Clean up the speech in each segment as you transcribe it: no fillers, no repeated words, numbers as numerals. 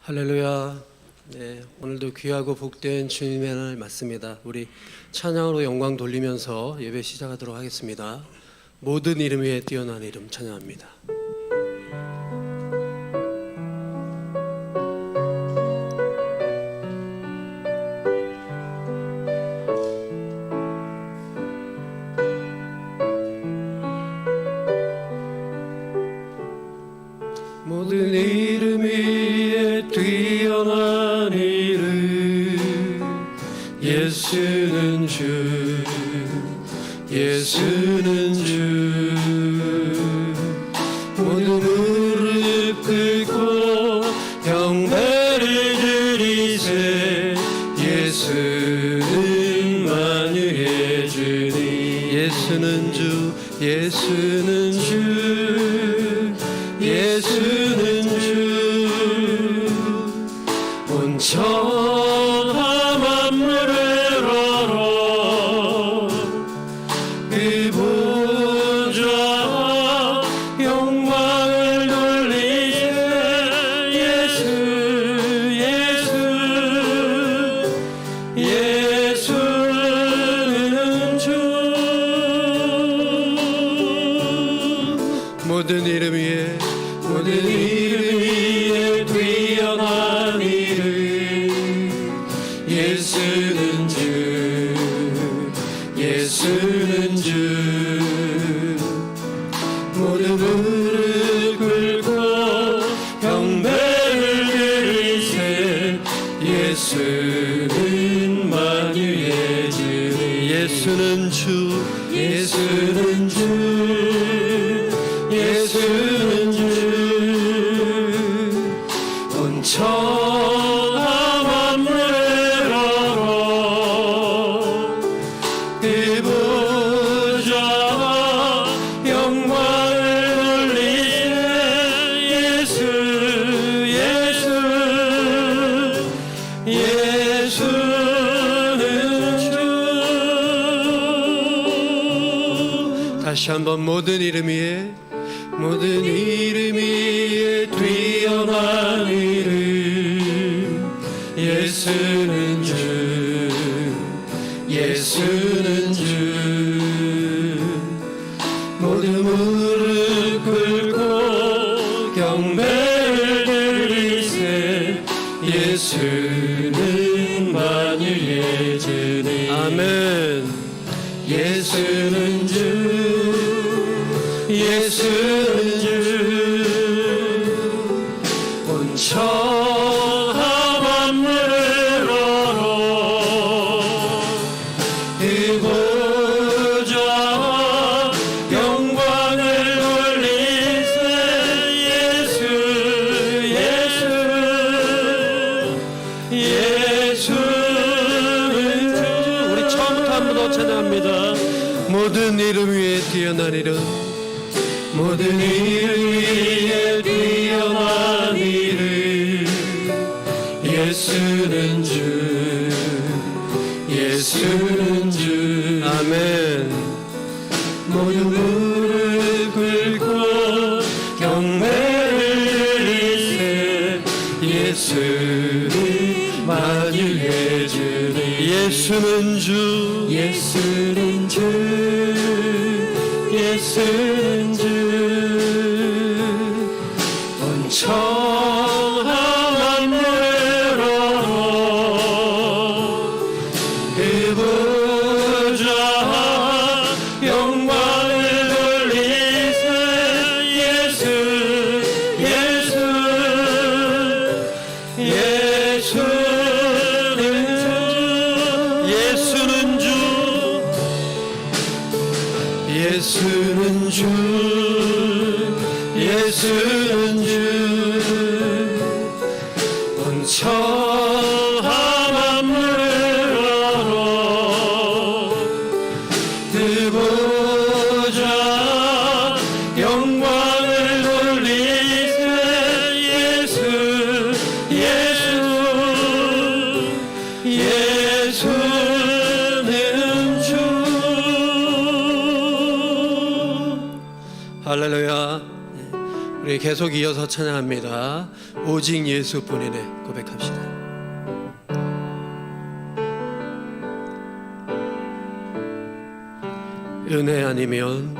할렐루야. 네, 오늘도 귀하고 복된 주님의 날 맞습니다. 우리 찬양으로 영광 돌리면서 예배 시작하도록 하겠습니다. 모든 이름 위에 뛰어난 이름 찬양합니다. 모든 이름 위에 뛰어난 이름 예수는 주, 예수는 주. 모든 무릎 꿇고 경배를 드리세. 예수는 만유의 주니. 예수는 주, 예수는 주, 예수는 주. 온 천하 만물을 열어 그 보좌 영광을 돌리세. 예수, 예수, 예수는 주. 모든 이름 위에, 모든 이름 위에 뛰어난 이름 예수는 주, 예수는 주. 모든 무릎 꿇고 경배를 드리세. 예수는 만유의 주니. 예수는 주, 예수는 주, 예수는 주. 온 천하 만물을 열어 그 보좌 영광을 돌리세. 예수, 예수, 예수는 주. 다시 한번 모든 이름 위에, 모든 이름 위에 뛰어난 이름 예수는 주, 예수는 주. 모든 무릎 꿇고 경배를 드리세. 예수는 만유의 주니. 아멘. 예수는 주, 예수는 주. 온 천하 만물을 열어 그 보좌 영광을 돌리세. 예수, 예수, 예수는 주. 우리 처음부터 한 번 더 찬양합니다. 모든 이름 위에 뛰어난 이름, 모든 이름 위에 뛰어난 이름 예수는 주, 예수는 주. 아멘. 모든 무릎 꿇고 경배를 드리세. 예수는 만유의 주니. 예수는 주, 예수는 주, 예수는 주. 온 천하 만물을 열어 그 보좌 영광을 돌리세. 예수, 예수, 예수는 주. 예수는 주, 예수는 주, 예수는 주. 온 천하 만물을 열어 그 보좌 영광을 돌리세. 예수, 예수, 예수는 주. 할렐루야. 우리 계속 이어서 찬양합니다. 오직 예수뿐이네 고백합시다. 은혜 아니면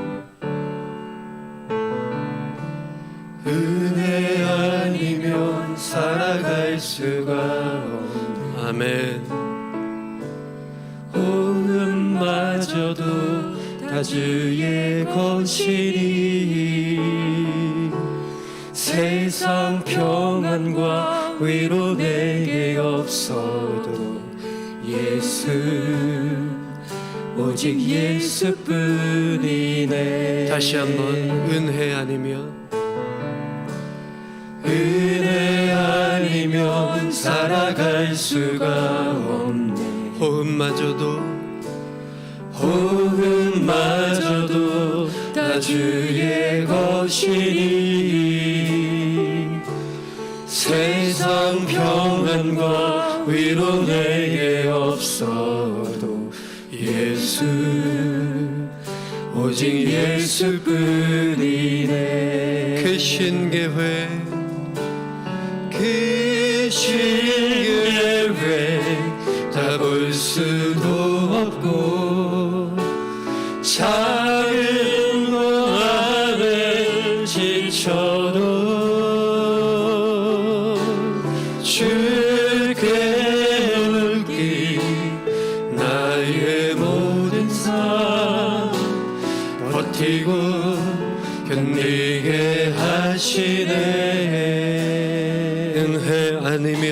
살아갈 수가 없네. 아멘. 호흡마저도 다 주의 것이니 세상 평안과 위로 내게 없어도 예수 오직 예수뿐이네. 다시 한번 은혜 아니면 은혜 아니면 살아갈 수가 없네. 호흡마저도 다 주의 것이니 세상 평안과 위로 내게 없어도 예수 오직 예수뿐이네. 그 신계회 다 볼 수도 없고 작은 것 안에 지쳐도 주께 맡긴 나의 모든 삶 버티고 견디게 하시네. 은혜 아니면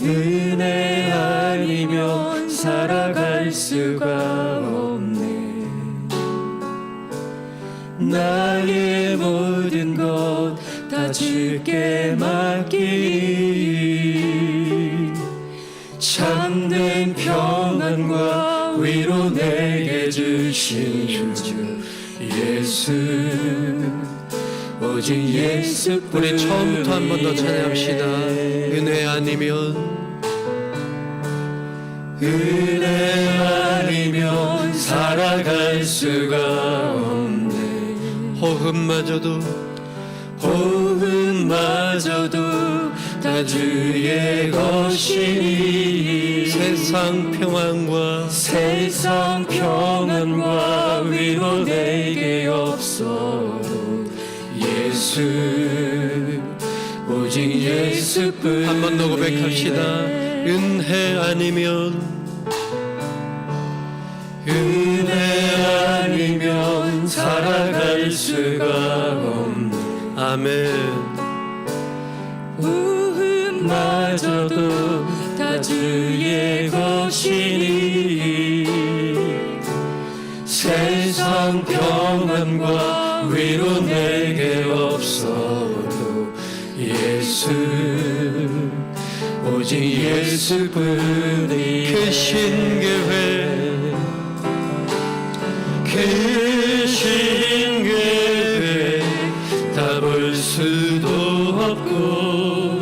은혜 아니면 살아갈 수가 없네. 나의 모든 것 다 주께 맡기니 참된 평안과 위로 내게 주신 주 예수 오직 예수뿐. 우리 처음부터 한 번 더 찬양합시다. 은혜 아니면 은혜 아니면 살아갈 수가 없네. 호흡마저도 다 주의 것이니 세상 평안과 위로 내게 없어도 예수 오직 예수뿐. 한 번 더 고백합시다. 은혜 아니면 살아갈 수가 없네. 아멘. 호흡마저도 다 주의 것이니 세상 평안과 위로 내게 없어도 예수 오직 예수뿐이. 그 신계회 다 볼 수도 없고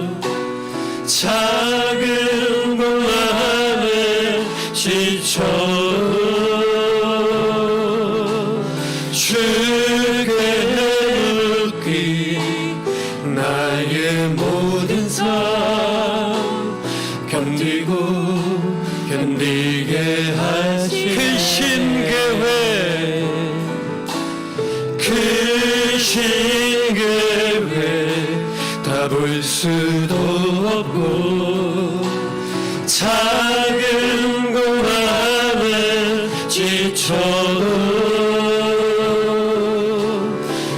작은 것 안에 지쳐도 주께 맡긴 나의 모든 삶 견디게 하시네. 그 신계회 다 볼 수도 없고 작은 것 안에 지쳐도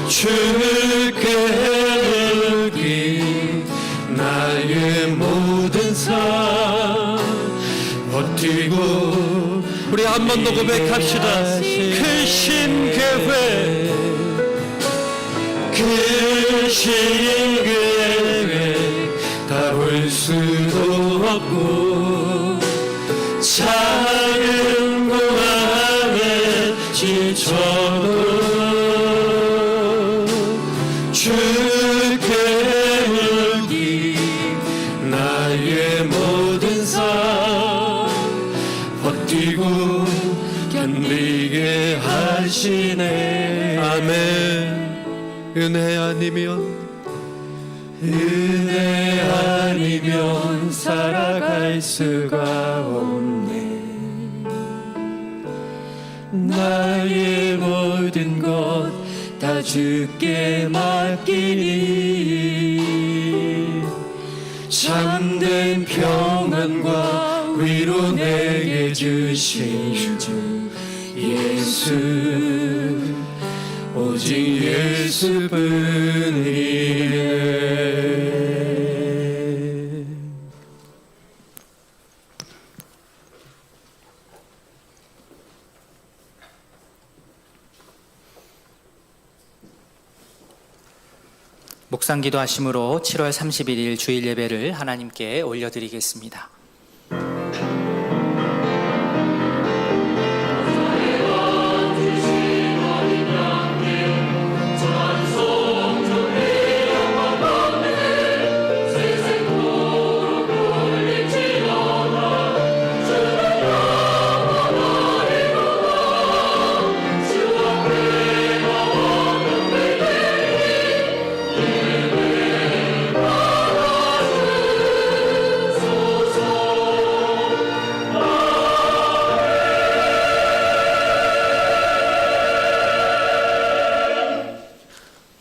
주께 맡긴 나의 모든 삶 버티고. 우리 한 번 더 고백합시다. 그 신계회 다 볼 수도 없고 작은 것 안에 지쳐도 주께 맡긴 나의 모든 삶 버티고 견디게 하시네. 아멘. 은혜 아니면 은혜 아니면 살아갈 수가 없네. 나의 모든 것 다 주께 맡기니 참된 평안과 위로 내게 주신 주 예수, 오직 예수뿐이네. 묵상기도 하심으로 7월 31일 주일 예배를 하나님께 올려드리겠습니다.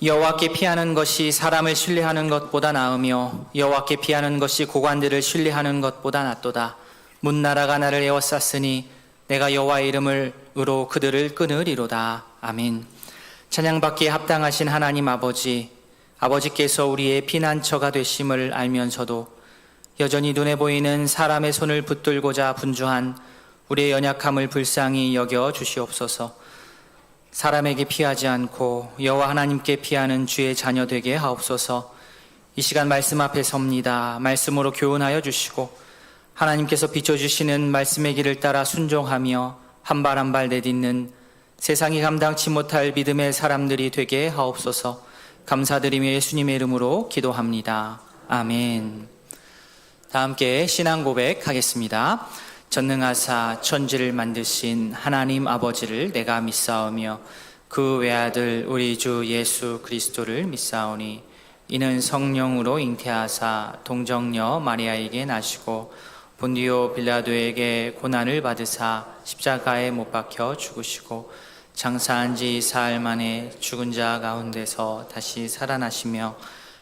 여호와께 피하는 것이 사람을 신뢰하는 것보다 나으며 여호와께 피하는 것이 고관들을 신뢰하는 것보다 낫도다. 문나라가 나를 에워쌌으니 내가 여호와의 이름으로 그들을 끊으리로다. 아멘. 찬양받기에 합당하신 하나님 아버지께서 우리의 피난처가 되심을 알면서도 여전히 눈에 보이는 사람의 손을 붙들고자 분주한 우리의 연약함을 불쌍히 여겨 주시옵소서. 사람에게 피하지 않고 여호와 하나님께 피하는 주의 자녀 되게 하옵소서. 이 시간 말씀 앞에 섭니다. 말씀으로 교훈하여 주시고 하나님께서 비춰주시는 말씀의 길을 따라 순종하며 한 발 한 발 내딛는 세상이 감당치 못할 믿음의 사람들이 되게 하옵소서. 감사드리며 예수님의 이름으로 기도합니다. 아멘. 다 함께 신앙 고백하겠습니다. 전능하사 천지를 만드신 하나님 아버지를 내가 믿사오며 그 외아들 우리 주 예수 그리스도를 믿사오니 이는 성령으로 잉태하사 동정녀 마리아에게 나시고 본디오 빌라도에게 고난을 받으사 십자가에 못 박혀 죽으시고 장사한 지 사흘 만에 죽은 자 가운데서 다시 살아나시며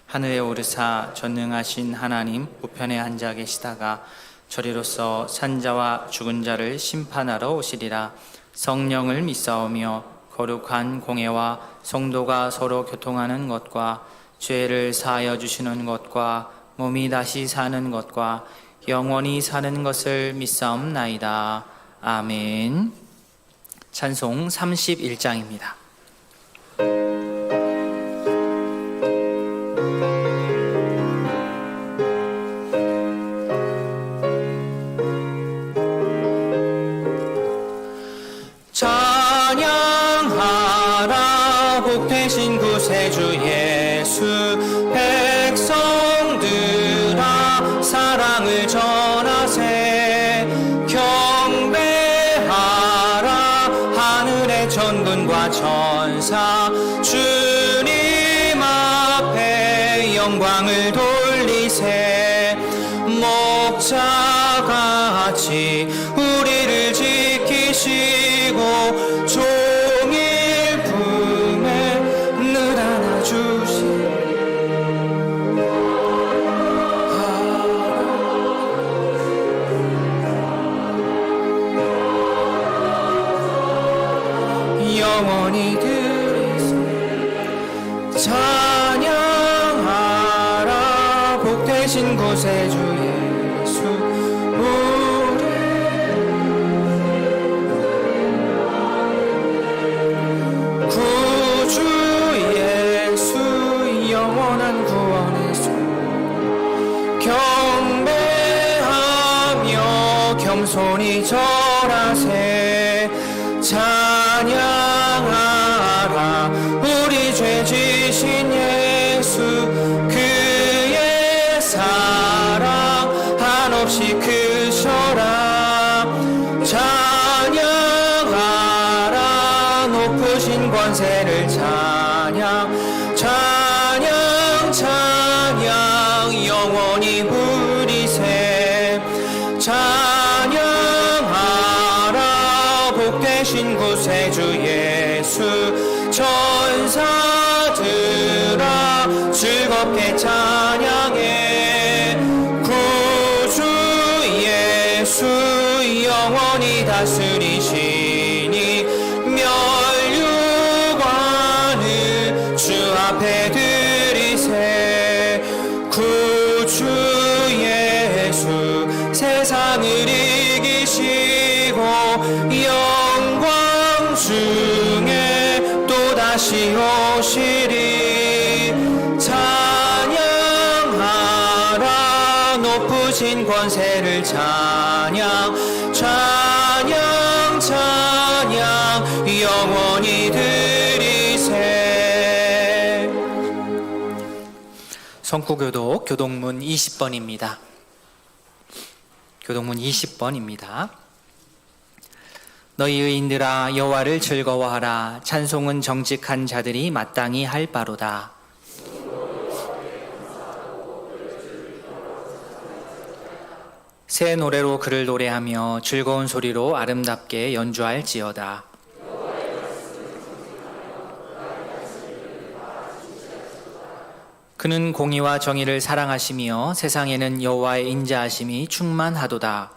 하늘에 오르사 전능하신 하나님 우편에 앉아 계시다가 저리로서 산자와 죽은 자를 심판하러 오시리라. 성령을 믿사오며 거룩한 공회와 성도가 서로 교통하는 것과 죄를 사하여 주시는 것과 몸이 다시 사는 것과 영원히 사는 것을 믿사옵나이다. 아멘. 찬송 31장입니다. 찬양하라 복되신 구세주 예수, 백성들아 사랑을 전하세. 경배하라 하늘의 천군과 천사, 주님 앞에 영광을 돌리세. 목자같이 우리를 지키시고 종일 품에 늘 안아주시. 영원히 들으세. 찬양하라 복되신 구세주 예수, 우리 구주 예수 영원한 구원의 수. 경배하며 겸손히 절하세. 찬양하라 우리 죄 지신 예수, 그의 사랑 한없이 크셔라. 찬양하라 높으신 권세를 찬양. 높게 찬양해. 구주 예수 영원히 다스리시니 멸류관을 주 앞에 드리세. 구주 예수 세상을 이기시고 영광 중에 또다시 오시리. 찬양하라 높으신 권세를 찬양 찬양 찬양 영원히 드리세. 성구교독 교동문 20번입니다. 교동문 20번입니다. 너희 의인들아 여호와를 즐거워하라. 찬송은 정직한 자들이 마땅히 할 바로다. 새 노래로 그를 노래하며 즐거운 소리로 아름답게 연주할지어다. 그는 공의와 정의를 사랑하시며 세상에는 여호와의 인자하심이 충만하도다.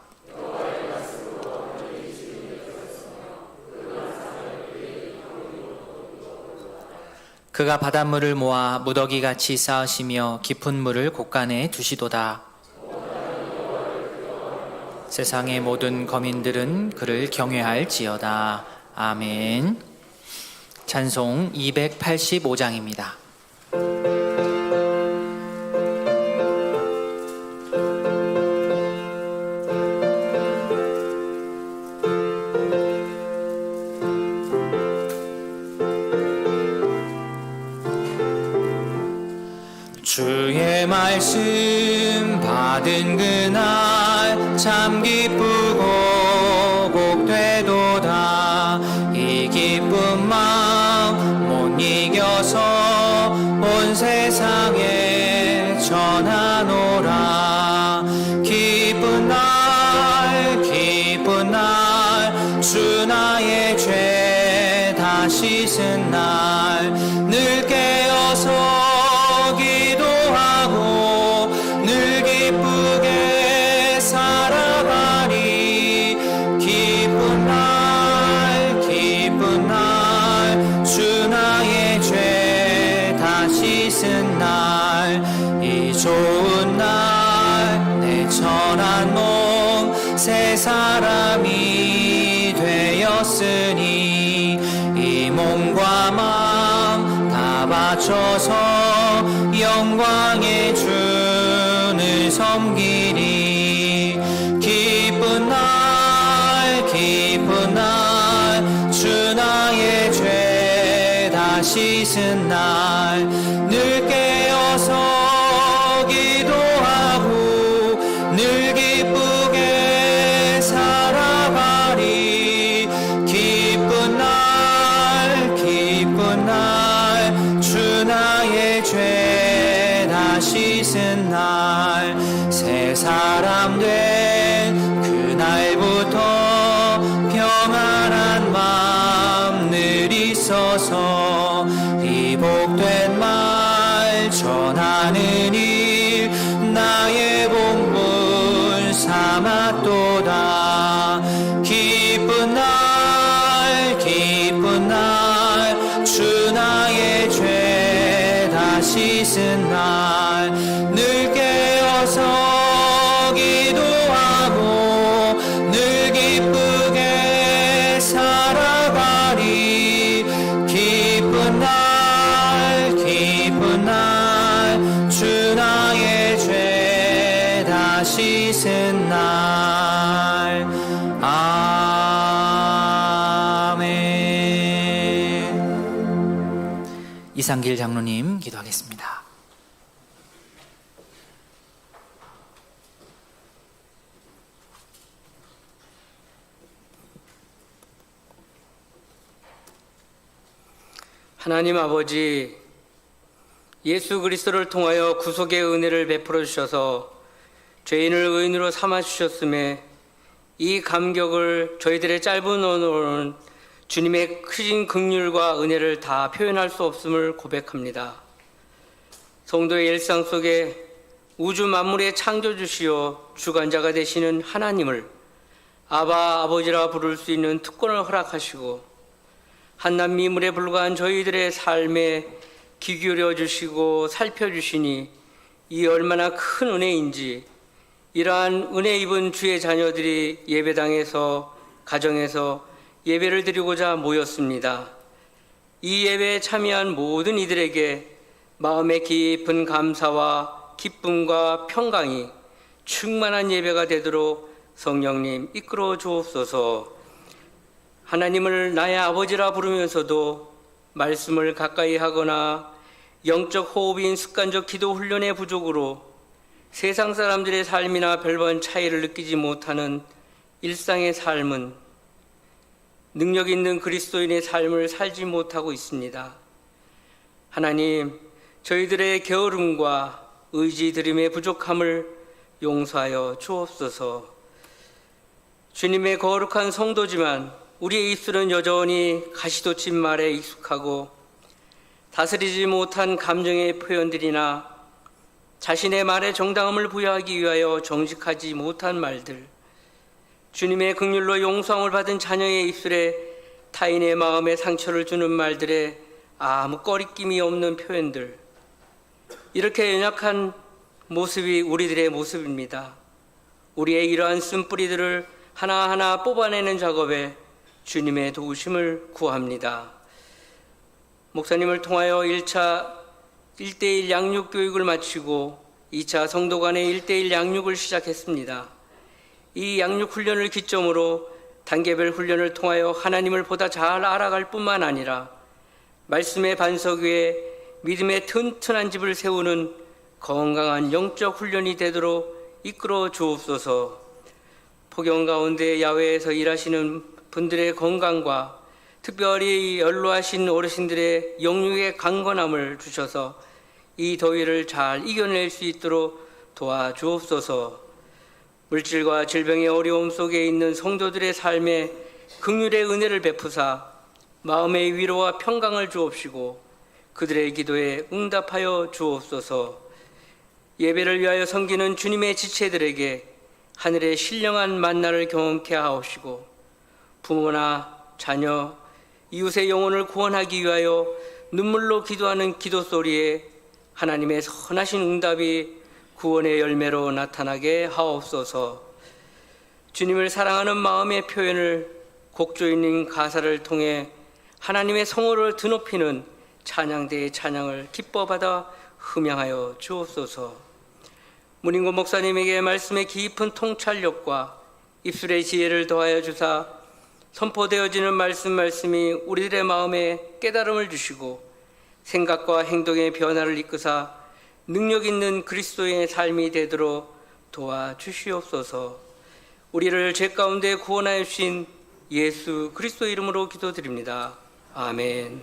그가 바닷물을 모아 무더기같이 쌓으시며 깊은 물을 곳간에 두시도다. 세상의 모든 거민들은 그를 경외할지어다. 아멘. 찬송 285장입니다. 주의 말씀 받은 그날 참 기쁘고 복되도다. 이 기쁜 마음 못 이겨서 온 세상에 전하노라. 기쁜 날 주 나의 죄 다 씻은 날 늘 깨어서 기도하고 늘 기쁘게 살아가리. 기쁜 날 주 나의 죄 다 씻은 날 이 좋은 날 내 천한 몸 새 사람이 되었으니 이 몸과 마음 다 바쳐서 영광의 주를 섬기리. 기쁜 날 주 나의 죄 다 씻은 날 늘 깨어서 기도하고 늘 기쁘게 살아가리. 기쁜 날 주 나의 죄 다 씻은 날 새 사람 된 그날부터 평안한 마음 늘 있어서 이 복된 말 전하는 일 나의 본분 삼았도다. 기쁜 날 주 나의 죄 다 씻은 날 늘 깨어서 기도하고 늘 기쁘게 살아가리. 기쁜 날 주 나의 죄 다 씻은 날. 아멘. 이상길 장로님 기도하겠습니다. 하나님 아버지, 예수 그리스도를 통하여 구속의 은혜를 베풀어 주셔서 죄인을 의인으로 삼아 주셨음에 이 감격을 저희들의 짧은 언어로는 주님의 크신 긍휼과 은혜를 다 표현할 수 없음을 고백합니다. 성도의 일상 속에 우주 만물의 창조주시요 주관자가 되시는 하나님을 아바 아버지라 부를 수 있는 특권을 허락하시고 한낱 미물에 불과한 저희들의 삶에 귀 기울여 주시고 살펴주시니 이 얼마나 큰 은혜인지 이러한 은혜 입은 주의 자녀들이 예배당에서 가정에서 예배를 드리고자 모였습니다. 이 예배에 참여한 모든 이들에게 마음의 깊은 감사와 기쁨과 평강이 충만한 예배가 되도록 성령님 이끌어 주옵소서. 하나님을 나의 아버지라 부르면서도 말씀을 가까이 하거나 영적 호흡인 습관적 기도 훈련의 부족으로 세상 사람들의 삶이나 별반 차이를 느끼지 못하는 일상의 삶은 능력 있는 그리스도인의 삶을 살지 못하고 있습니다. 하나님, 저희들의 게으름과 의지 드림의 부족함을 용서하여 주옵소서. 주님의 거룩한 성도지만 우리의 입술은 여전히 가시돋친 말에 익숙하고 다스리지 못한 감정의 표현들이나 자신의 말에 정당함을 부여하기 위하여 정직하지 못한 말들, 주님의 긍휼로 용서함을 받은 자녀의 입술에 타인의 마음에 상처를 주는 말들에 아무 꺼리낌이 없는 표현들, 이렇게 연약한 모습이 우리들의 모습입니다. 우리의 이러한 쓴뿌리들을 하나하나 뽑아내는 작업에 주님의 도우심을 구합니다. 목사님을 통하여 1차 1:1 양육 교육을 마치고 2차 성도 간의 1:1 양육을 시작했습니다. 이 양육 훈련을 기점으로 단계별 훈련을 통하여 하나님을 보다 잘 알아갈 뿐만 아니라 말씀의 반석 위에 믿음의 튼튼한 집을 세우는 건강한 영적 훈련이 되도록 이끌어 주옵소서. 폭염 가운데 야외에서 일하시는 분들의 건강과 특별히 연로하신 어르신들의 영육의 강건함을 주셔서 이 더위를 잘 이겨낼 수 있도록 도와주옵소서. 물질과 질병의 어려움 속에 있는 성도들의 삶에 긍휼의 은혜를 베푸사 마음의 위로와 평강을 주옵시고 그들의 기도에 응답하여 주옵소서. 예배를 위하여 섬기는 주님의 지체들에게 하늘의 신령한 만나를 경험케 하옵시고 부모나 자녀, 이웃의 영혼을 구원하기 위하여 눈물로 기도하는 기도 소리에 하나님의 선하신 응답이 구원의 열매로 나타나게 하옵소서. 주님을 사랑하는 마음의 표현을 곡조 있는 가사를 통해 하나님의 성호를 드높이는 찬양대의 찬양을 기뻐받아 흠양하여 주옵소서. 문인고 목사님에게 말씀의 깊은 통찰력과 입술의 지혜를 더하여 주사 선포되어지는 말씀이 우리들의 마음에 깨달음을 주시고 생각과 행동의 변화를 이끄사 능력 있는 그리스도인의 삶이 되도록 도와주시옵소서. 우리를 죄 가운데 구원하여 주신 예수 그리스도 이름으로 기도드립니다. 아멘.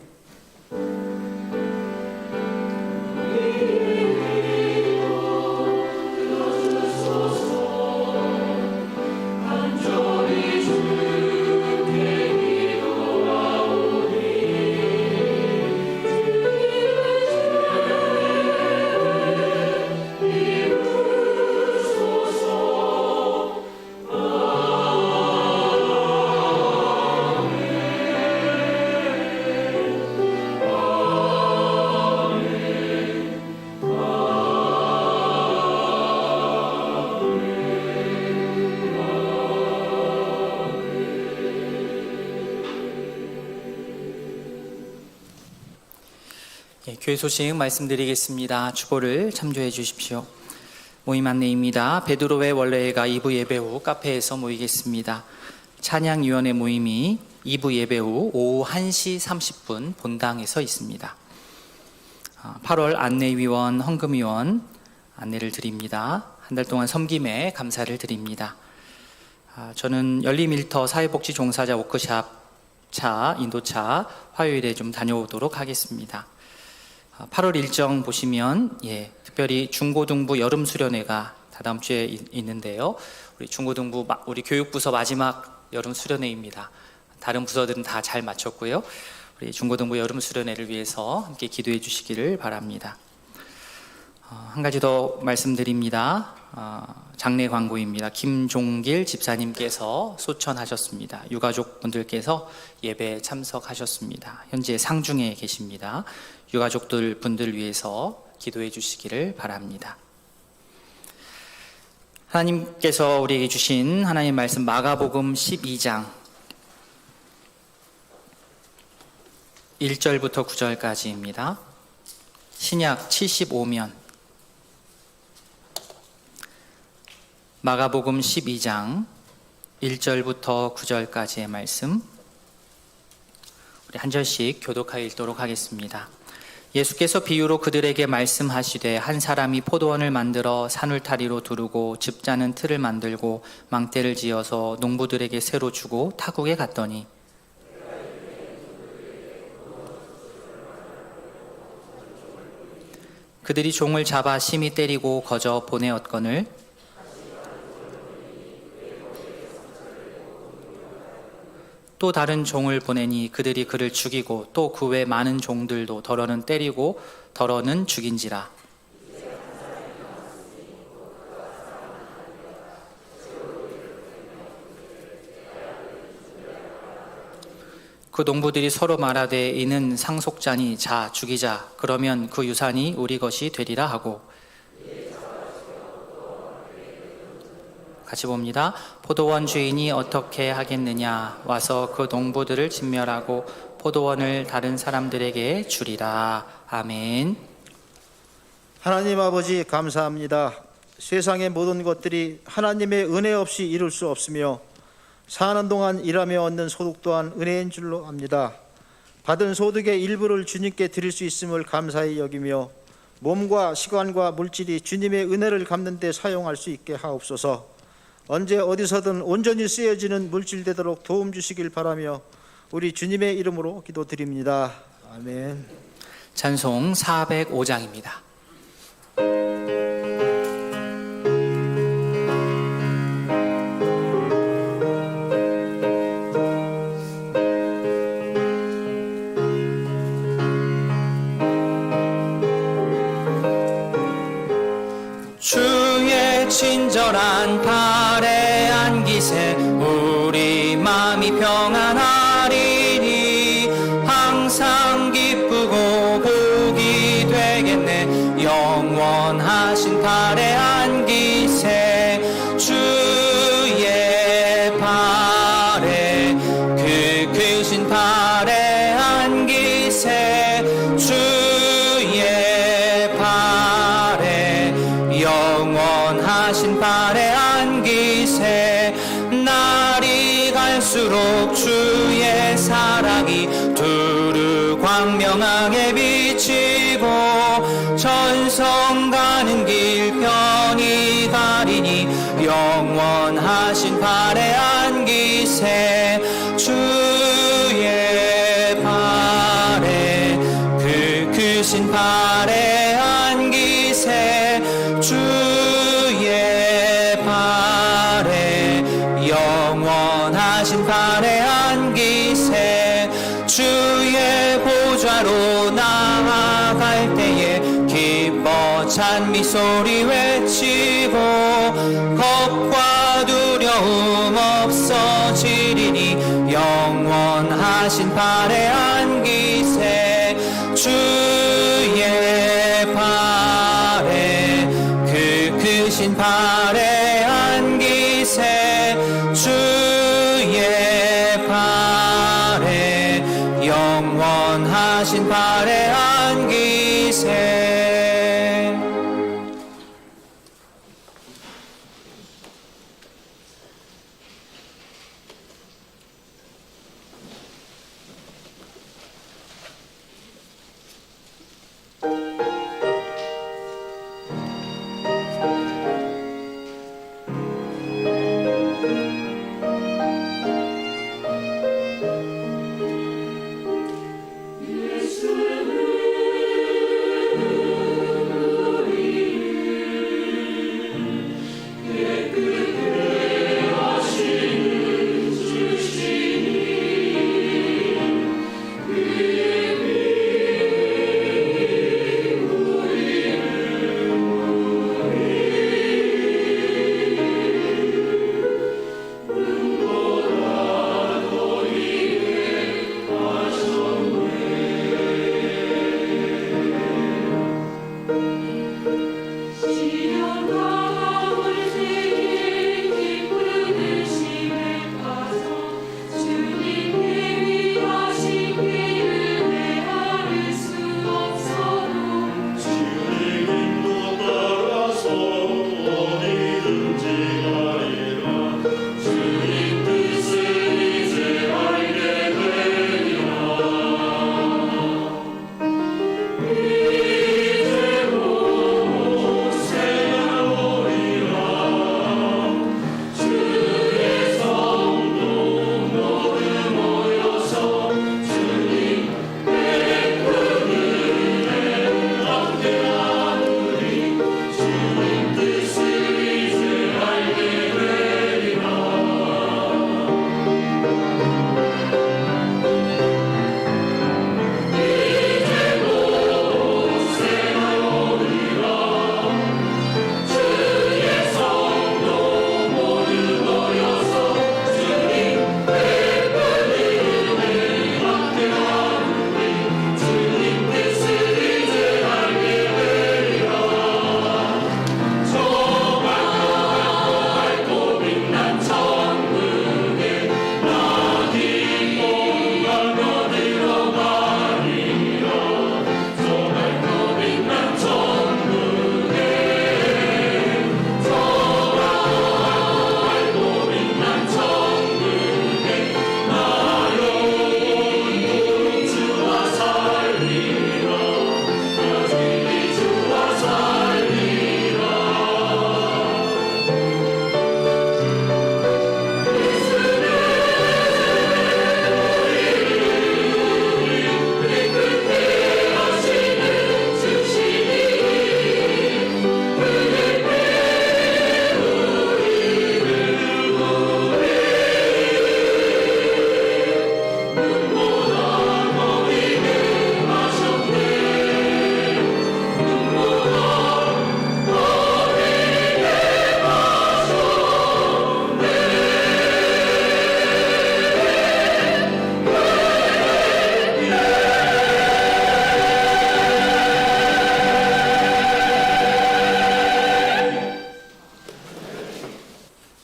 교회 소식 말씀드리겠습니다. 주보를 참조해 주십시오. 모임 안내입니다. 베드로의 원래회가 2부 예배 후 카페에서 모이겠습니다. 찬양위원회 모임이 2부 예배 후 오후 1시 30분 본당에서 있습니다. 8월 안내위원, 헌금위원 안내를 드립니다. 한 달 동안 섬김에 감사를 드립니다. 저는 열림일터 사회복지 종사자 워크샵 차, 인도차 화요일에 좀 다녀오도록 하겠습니다. 8월 일정 보시면 특별히 중고등부 여름 수련회가 다다음 주에 있는데요. 우리 중고등부 우리 교육부서 마지막 여름 수련회입니다. 다른 부서들은 다 잘 마쳤고요. 우리 중고등부 여름 수련회를 위해서 함께 기도해 주시기를 바랍니다. 한 가지 더 말씀드립니다. 장례 광고입니다. 김종길 집사님께서 소천하셨습니다. 유가족 분들께서 예배에 참석하셨습니다. 현재 상중에 계십니다. 유가족들 분들 위해서 기도해 주시기를 바랍니다. 하나님께서 우리에게 주신 하나님 말씀 마가복음 12장 1절부터 9절까지입니다. 신약 75면 마가복음 12장 1절부터 9절까지의 말씀 우리 한 절씩 교독하여 읽도록 하겠습니다. 예수께서 비유로 그들에게 말씀하시되 한 사람이 포도원을 만들어 산울타리로 두르고 즙 짜는 틀을 만들고 망대를 지어서 농부들에게 새로 주고 타국에 갔더니 그들이 종을 잡아 심히 때리고 거저 보내었거늘 또 다른 종을 보내니 그들이 그를 죽이고 또 그 외 많은 종들도 더러는 때리고 더러는 죽인지라. 그 농부들이 서로 말하되 이는 상속자니 자 죽이자 그러면 그 유산이 우리 것이 되리라 하고 같이 봅니다. 포도원 주인이 어떻게 하겠느냐 와서 그 농부들을 진멸하고 포도원을 다른 사람들에게 주리라. 아멘. 하나님 아버지 감사합니다. 세상의 모든 것들이 하나님의 은혜 없이 이룰 수 없으며 사는 동안 일하며 얻는 소득 또한 은혜인 줄로 압니다. 받은 소득의 일부를 주님께 드릴 수 있음을 감사히 여기며 몸과 시간과 물질이 주님의 은혜를 갚는 데 사용할 수 있게 하옵소서. 언제 어디서든 온전히 쓰여지는 물질 되도록 도움 주시길 바라며 우리 주님의 이름으로 기도드립니다. 아멘. 찬송 405장입니다. 주의 친절한 발에 안기세 우리 마음이 평안하리니 항상 기쁘고 복이 되겠네. 영원하신 발에 안기세 주의 발에 그 크신 발에 안기세 주의 발에 영원하신 발에 안기세. 날이 갈수록 주의 사랑이 두루 광명하게 비치고 전성 가는 길 편히 가리니 영원하신 발에 안기세 주의 발에 그 크신 발에 안기세 주의 발에 영원하신 발에 안기세. 주의 보좌로 나아갈 때에 기뻐 찬미 소리 외치고 겁과 두려움 없어지리니 영원하신 발에 안기세 주의 발에 그 크신 발에 안기세 주의 발에 영원하신 발에 안기세.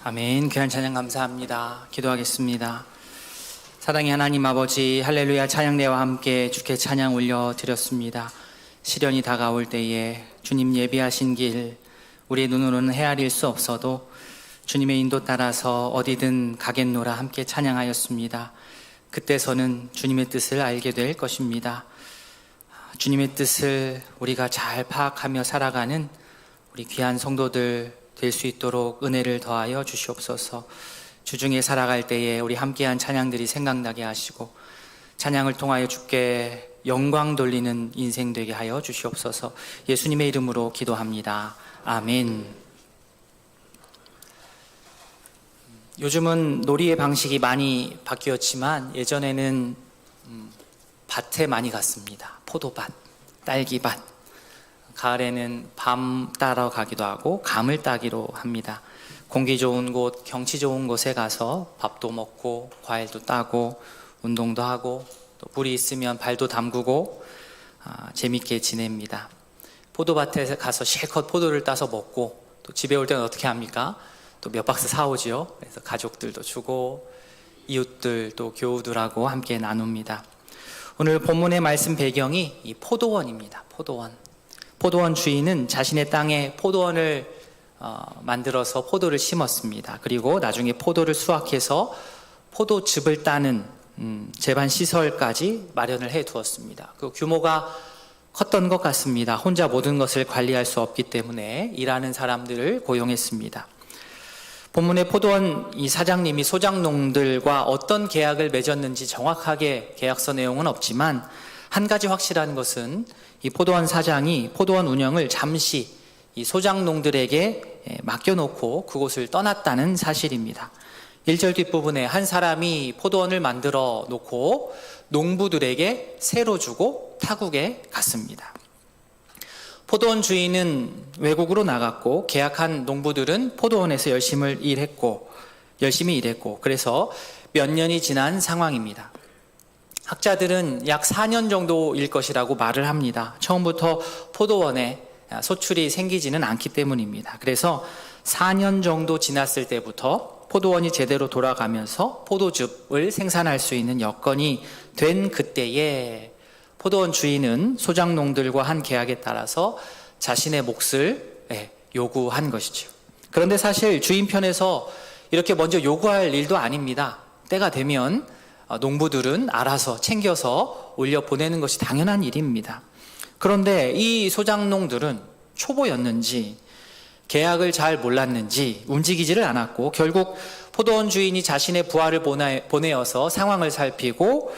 아멘. 귀한 찬양 감사합니다. 기도하겠습니다. 사랑의 하나님 아버지, 할렐루야 찬양대와 함께 주께 찬양 올려드렸습니다. 시련이 다가올 때에 주님 예비하신 길, 우리의 눈으로는 헤아릴 수 없어도 주님의 인도 따라서 어디든 가겠노라 함께 찬양하였습니다. 그때서는 주님의 뜻을 알게 될 것입니다. 주님의 뜻을 우리가 잘 파악하며 살아가는 우리 귀한 성도들 될 수 있도록 은혜를 더하여 주시옵소서. 주중에 살아갈 때에 우리 함께한 찬양들이 생각나게 하시고 찬양을 통하여 주께 영광 돌리는 인생 되게 하여 주시옵소서. 예수님의 이름으로 기도합니다. 아멘. 요즘은 놀이의 방식이 많이 바뀌었지만 예전에는 밭에 많이 갔습니다. 포도밭, 딸기밭. 가을에는 밤 따러 가기도 하고 감을 따기로 합니다. 공기 좋은 곳, 경치 좋은 곳에 가서 밥도 먹고 과일도 따고 운동도 하고 또 물이 있으면 발도 담그고 재밌게 지냅니다. 포도밭에 가서 실컷 포도를 따서 먹고 또 집에 올 때는 어떻게 합니까? 또 몇 박스 사오지요. 그래서 가족들도 주고 이웃들 또 교우들하고 함께 나눕니다. 오늘 본문의 말씀 배경이 이 포도원입니다. 포도원 주인은 자신의 땅에 포도원을 만들어서 포도를 심었습니다. 그리고 나중에 포도를 수확해서 포도즙을 따는 제반 시설까지 마련을 해 두었습니다. 그 규모가 컸던 것 같습니다. 혼자 모든 것을 관리할 수 없기 때문에 일하는 사람들을 고용했습니다. 본문의 포도원 이 사장님이 소작농들과 어떤 계약을 맺었는지 정확하게 계약서 내용은 없지만 한 가지 확실한 것은 이 포도원 사장이 포도원 운영을 잠시 이 소작농들에게 맡겨놓고 그곳을 떠났다는 사실입니다. 1절 뒷부분에 한 사람이 포도원을 만들어 놓고 농부들에게 새로 주고 타국에 갔습니다. 포도원 주인은 외국으로 나갔고 계약한 농부들은 포도원에서 열심히 일했고 그래서 몇 년이 지난 상황입니다. 학자들은 약 4년 정도일 것이라고 말을 합니다. 처음부터 포도원에 소출이 생기지는 않기 때문입니다. 그래서 4년 정도 지났을 때부터 포도원이 제대로 돌아가면서 포도즙을 생산할 수 있는 여건이 된 그때에 포도원 주인은 소작농들과 한 계약에 따라서 자신의 몫을 요구한 것이죠. 그런데 사실 주인 편에서 이렇게 먼저 요구할 일도 아닙니다. 때가 되면 농부들은 알아서 챙겨서 올려보내는 것이 당연한 일입니다. 그런데 이 소작농들은 초보였는지 계약을 잘 몰랐는지 움직이지를 않았고 결국 포도원 주인이 자신의 부하를 보내어서 상황을 살피고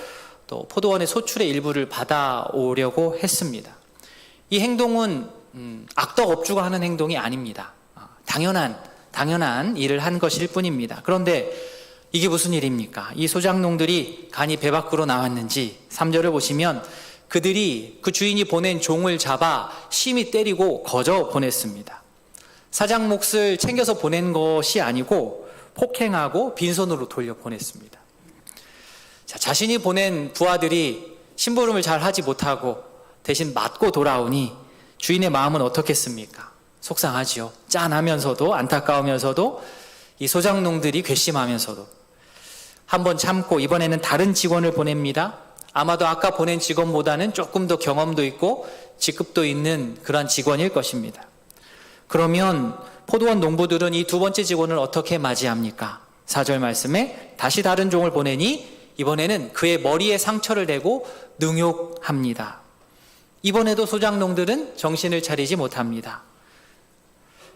또 포도원의 소출의 일부를 받아오려고 했습니다. 이 행동은 악덕업주가 하는 행동이 아닙니다. 당연한 일을 한 것일 뿐입니다. 그런데 이게 무슨 일입니까? 이 소작농들이 간이 배 밖으로 나왔는지 3절을 보시면 그들이 그 주인이 보낸 종을 잡아 심히 때리고 거저 보냈습니다. 사장 몫을 챙겨서 보낸 것이 아니고 폭행하고 빈손으로 돌려 보냈습니다. 자신이 보낸 부하들이 심부름을 잘 하지 못하고 대신 맞고 돌아오니 주인의 마음은 어떻겠습니까? 속상하지요. 짠하면서도 안타까우면서도 이 소작농들이 괘씸하면서도 한번 참고 이번에는 다른 직원을 보냅니다. 아마도 아까 보낸 직원보다는 조금 더 경험도 있고 직급도 있는 그런 직원일 것입니다. 그러면 포도원 농부들은 이 두 번째 직원을 어떻게 맞이합니까? 4절 말씀에 다시 다른 종을 보내니 이번에는 그의 머리에 상처를 대고 능욕합니다. 이번에도 소작농들은 정신을 차리지 못합니다.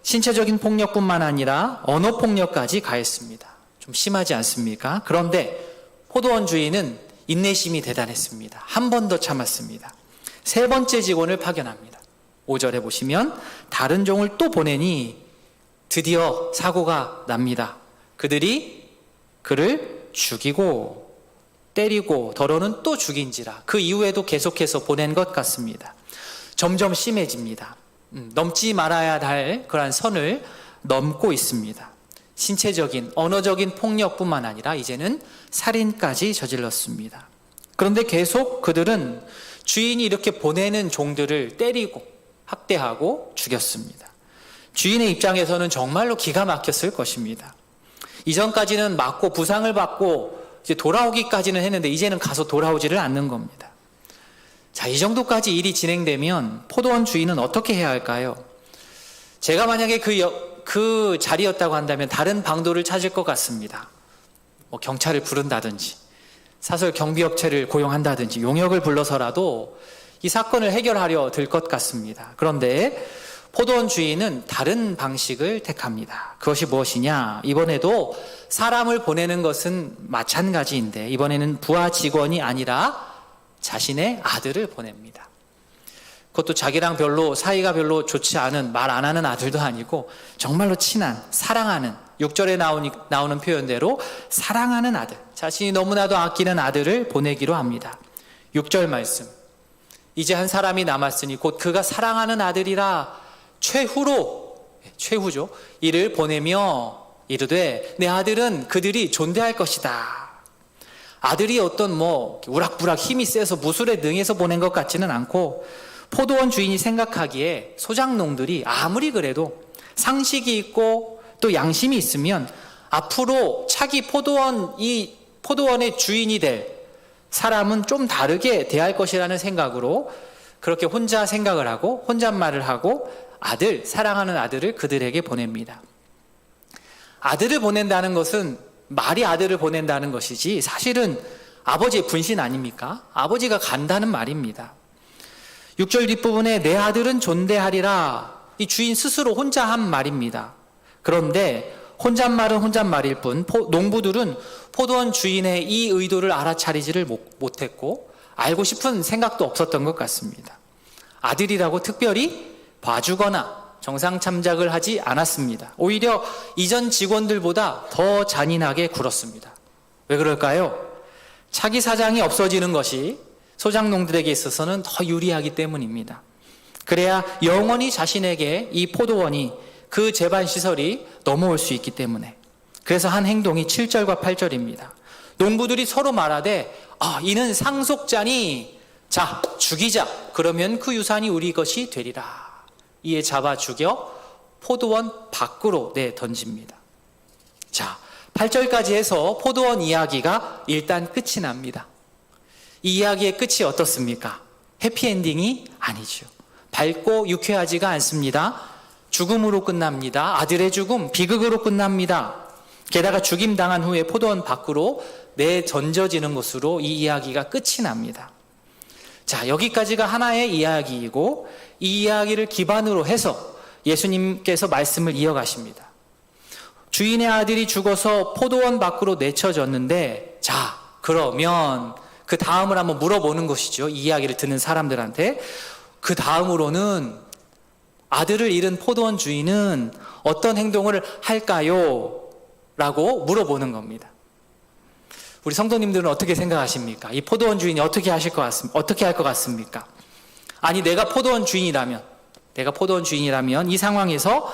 신체적인 폭력뿐만 아니라 언어 폭력까지 가했습니다. 좀 심하지 않습니까? 그런데 포도원 주인은 인내심이 대단했습니다. 한 번 더 참았습니다. 세 번째 직원을 파견합니다. 5절에 보시면 다른 종을 또 보내니 드디어 사고가 납니다. 그들이 그를 죽이고 때리고 더러는 또 죽인지라. 그 이후에도 계속해서 보낸 것 같습니다. 점점 심해집니다. 넘지 말아야 할 그러한 선을 넘고 있습니다. 신체적인, 언어적인 폭력뿐만 아니라 이제는 살인까지 저질렀습니다. 그런데 계속 그들은 주인이 이렇게 보내는 종들을 때리고 학대하고 죽였습니다. 주인의 입장에서는 정말로 기가 막혔을 것입니다. 이전까지는 맞고 부상을 받고 이제 돌아오기까지는 했는데 이제는 가서 돌아오지를 않는 겁니다. 자, 이 정도까지 일이 진행되면 포도원 주인은 어떻게 해야 할까요? 제가 만약에 그 자리였다고 한다면 다른 방도를 찾을 것 같습니다. 뭐 경찰을 부른다든지 사설 경비업체를 고용한다든지 용역을 불러서라도 이 사건을 해결하려 들 것 같습니다. 그런데 포도원 주인은 다른 방식을 택합니다. 그것이 무엇이냐? 이번에도 사람을 보내는 것은 마찬가지인데 이번에는 부하 직원이 아니라 자신의 아들을 보냅니다. 그것도 자기랑 사이가 별로 좋지 않은, 말 안 하는 아들도 아니고 정말로 친한, 사랑하는, 6절에 나오는 표현대로 사랑하는 아들, 자신이 너무나도 아끼는 아들을 보내기로 합니다. 6절 말씀, 이제 한 사람이 남았으니 곧 그가 사랑하는 아들이라 최후죠. 이를 보내며 이르되 내 아들은 그들이 존대할 것이다. 아들이 어떤 우락부락 힘이 세서 무술에 능해서 보낸 것 같지는 않고 포도원 주인이 생각하기에 소작농들이 아무리 그래도 상식이 있고 또 양심이 있으면 앞으로 차기 포도원의 주인이 될 사람은 좀 다르게 대할 것이라는 생각으로 그렇게 혼자 생각을 하고 혼잣말을 하고 사랑하는 아들을 그들에게 보냅니다. 아들을 보낸다는 것은 말이 아들을 보낸다는 것이지 사실은 아버지의 분신 아닙니까? 아버지가 간다는 말입니다. 6절 뒷부분에 내 아들은 존대하리라, 이 주인 스스로 혼자 한 말입니다. 그런데 혼잣말은 혼잣말일 뿐 농부들은 포도원 주인의 이 의도를 알아차리지를 못했고 알고 싶은 생각도 없었던 것 같습니다. 아들이라고 특별히 봐주거나 정상 참작을 하지 않았습니다. 오히려 이전 직원들보다 더 잔인하게 굴었습니다. 왜 그럴까요? 차기 사장이 없어지는 것이 소작농들에게 있어서는 더 유리하기 때문입니다. 그래야 영원히 자신에게 이 포도원이 그 재반시설이 넘어올 수 있기 때문에. 그래서 한 행동이 7절과 8절입니다. 농부들이 서로 말하되 이는 상속자니 자 죽이자. 그러면 그 유산이 우리 것이 되리라. 이에 잡아 죽여 포도원 밖으로 내던집니다. 자, 8절까지 해서 포도원 이야기가 일단 끝이 납니다. 이 이야기의 끝이 어떻습니까? 해피엔딩이 아니죠. 밝고 유쾌하지가 않습니다. 죽음으로 끝납니다. 아들의 죽음, 비극으로 끝납니다. 게다가 죽임당한 후에 포도원 밖으로 내던져지는 것으로 이 이야기가 끝이 납니다. 자, 여기까지가 하나의 이야기이고 이 이야기를 기반으로 해서 예수님께서 말씀을 이어가십니다. 주인의 아들이 죽어서 포도원 밖으로 내쳐졌는데 자, 그러면 그 다음을 한번 물어보는 것이죠. 이 이야기를 듣는 사람들한테. 그 다음으로는 아들을 잃은 포도원 주인은 어떤 행동을 할까요? 라고 물어보는 겁니다. 우리 성도님들은 어떻게 생각하십니까? 이 포도원 주인이 어떻게 할 것 같습니까? 아니, 내가 포도원 주인이라면 이 상황에서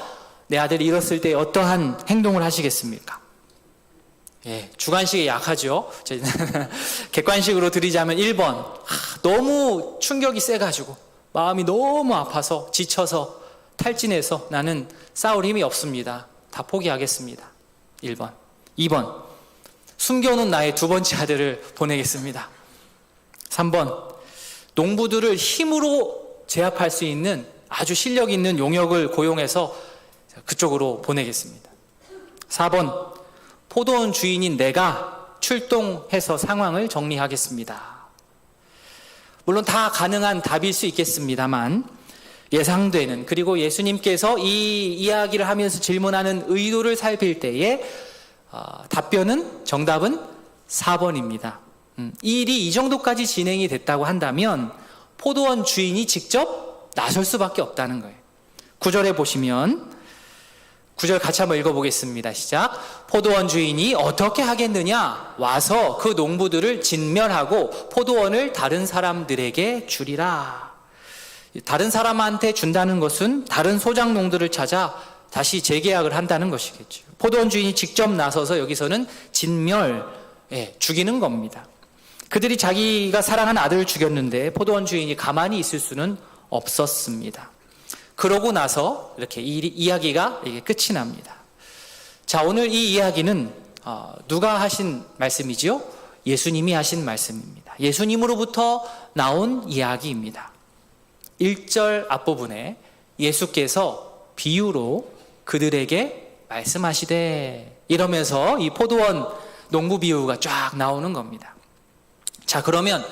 내 아들이 잃었을 때 어떠한 행동을 하시겠습니까? 주관식에 약하죠. 객관식으로 드리자면 1번, 너무 충격이 세가지고 마음이 너무 아파서 지쳐서 탈진해서 나는 싸울 힘이 없습니다. 다 포기하겠습니다. 1번. 2번, 숨겨놓은 나의 두 번째 아들을 보내겠습니다. 3번, 농부들을 힘으로 제압할 수 있는 아주 실력 있는 용역을 고용해서 그쪽으로 보내겠습니다. 4번, 포도원 주인인 내가 출동해서 상황을 정리하겠습니다. 물론 다 가능한 답일 수 있겠습니다만 예상되는, 그리고 예수님께서 이 이야기를 하면서 질문하는 의도를 살필 때에 정답은 4번입니다. 이 일이 이 정도까지 진행이 됐다고 한다면 포도원 주인이 직접 나설 수밖에 없다는 거예요. 9절에 보시면 9절 같이 한번 읽어보겠습니다. 시작. 포도원 주인이 어떻게 하겠느냐? 와서 그 농부들을 진멸하고 포도원을 다른 사람들에게 주리라. 다른 사람한테 준다는 것은 다른 소작농들을 찾아 다시 재계약을 한다는 것이겠죠. 포도원 주인이 직접 나서서 여기서는 죽이는 겁니다. 그들이 자기가 사랑하는 아들을 죽였는데 포도원 주인이 가만히 있을 수는 없었습니다. 그러고 나서 이렇게 이야기가 끝이 납니다. 자, 오늘 이 이야기는 누가 하신 말씀이지요? 예수님이 하신 말씀입니다. 예수님으로부터 나온 이야기입니다. 1절 앞부분에 예수께서 비유로 그들에게 말씀하시되, 이러면서 이 포도원 농부 비유가 쫙 나오는 겁니다. 자, 그러면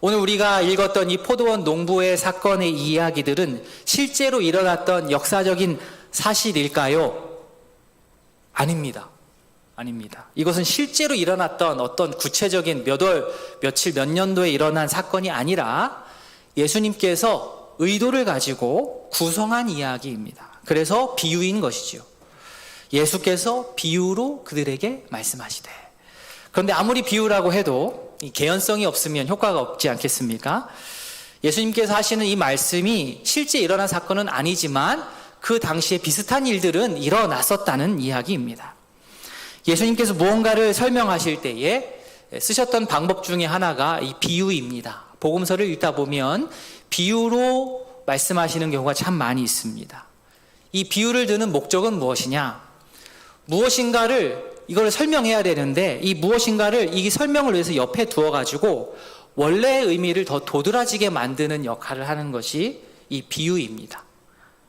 오늘 우리가 읽었던 이 포도원 농부의 사건의 이야기들은 실제로 일어났던 역사적인 사실일까요? 아닙니다. 아닙니다. 이것은 실제로 일어났던 어떤 구체적인 몇 월, 며칠, 몇 년도에 일어난 사건이 아니라 예수님께서 의도를 가지고 구성한 이야기입니다. 그래서 비유인 것이죠. 예수께서 비유로 그들에게 말씀하시되. 그런데 아무리 비유라고 해도 이 개연성이 없으면 효과가 없지 않겠습니까? 예수님께서 하시는 이 말씀이 실제 일어난 사건은 아니지만 그 당시에 비슷한 일들은 일어났었다는 이야기입니다. 예수님께서 무언가를 설명하실 때에 쓰셨던 방법 중에 하나가 이 비유입니다. 복음서를 읽다 보면 비유로 말씀하시는 경우가 참 많이 있습니다. 이 비유를 드는 목적은 무엇이냐? 무엇인가를 이걸 설명해야 되는데 이 무엇인가를 이 설명을 위해서 옆에 두어가지고 원래의 의미를 더 도드라지게 만드는 역할을 하는 것이 이 비유입니다.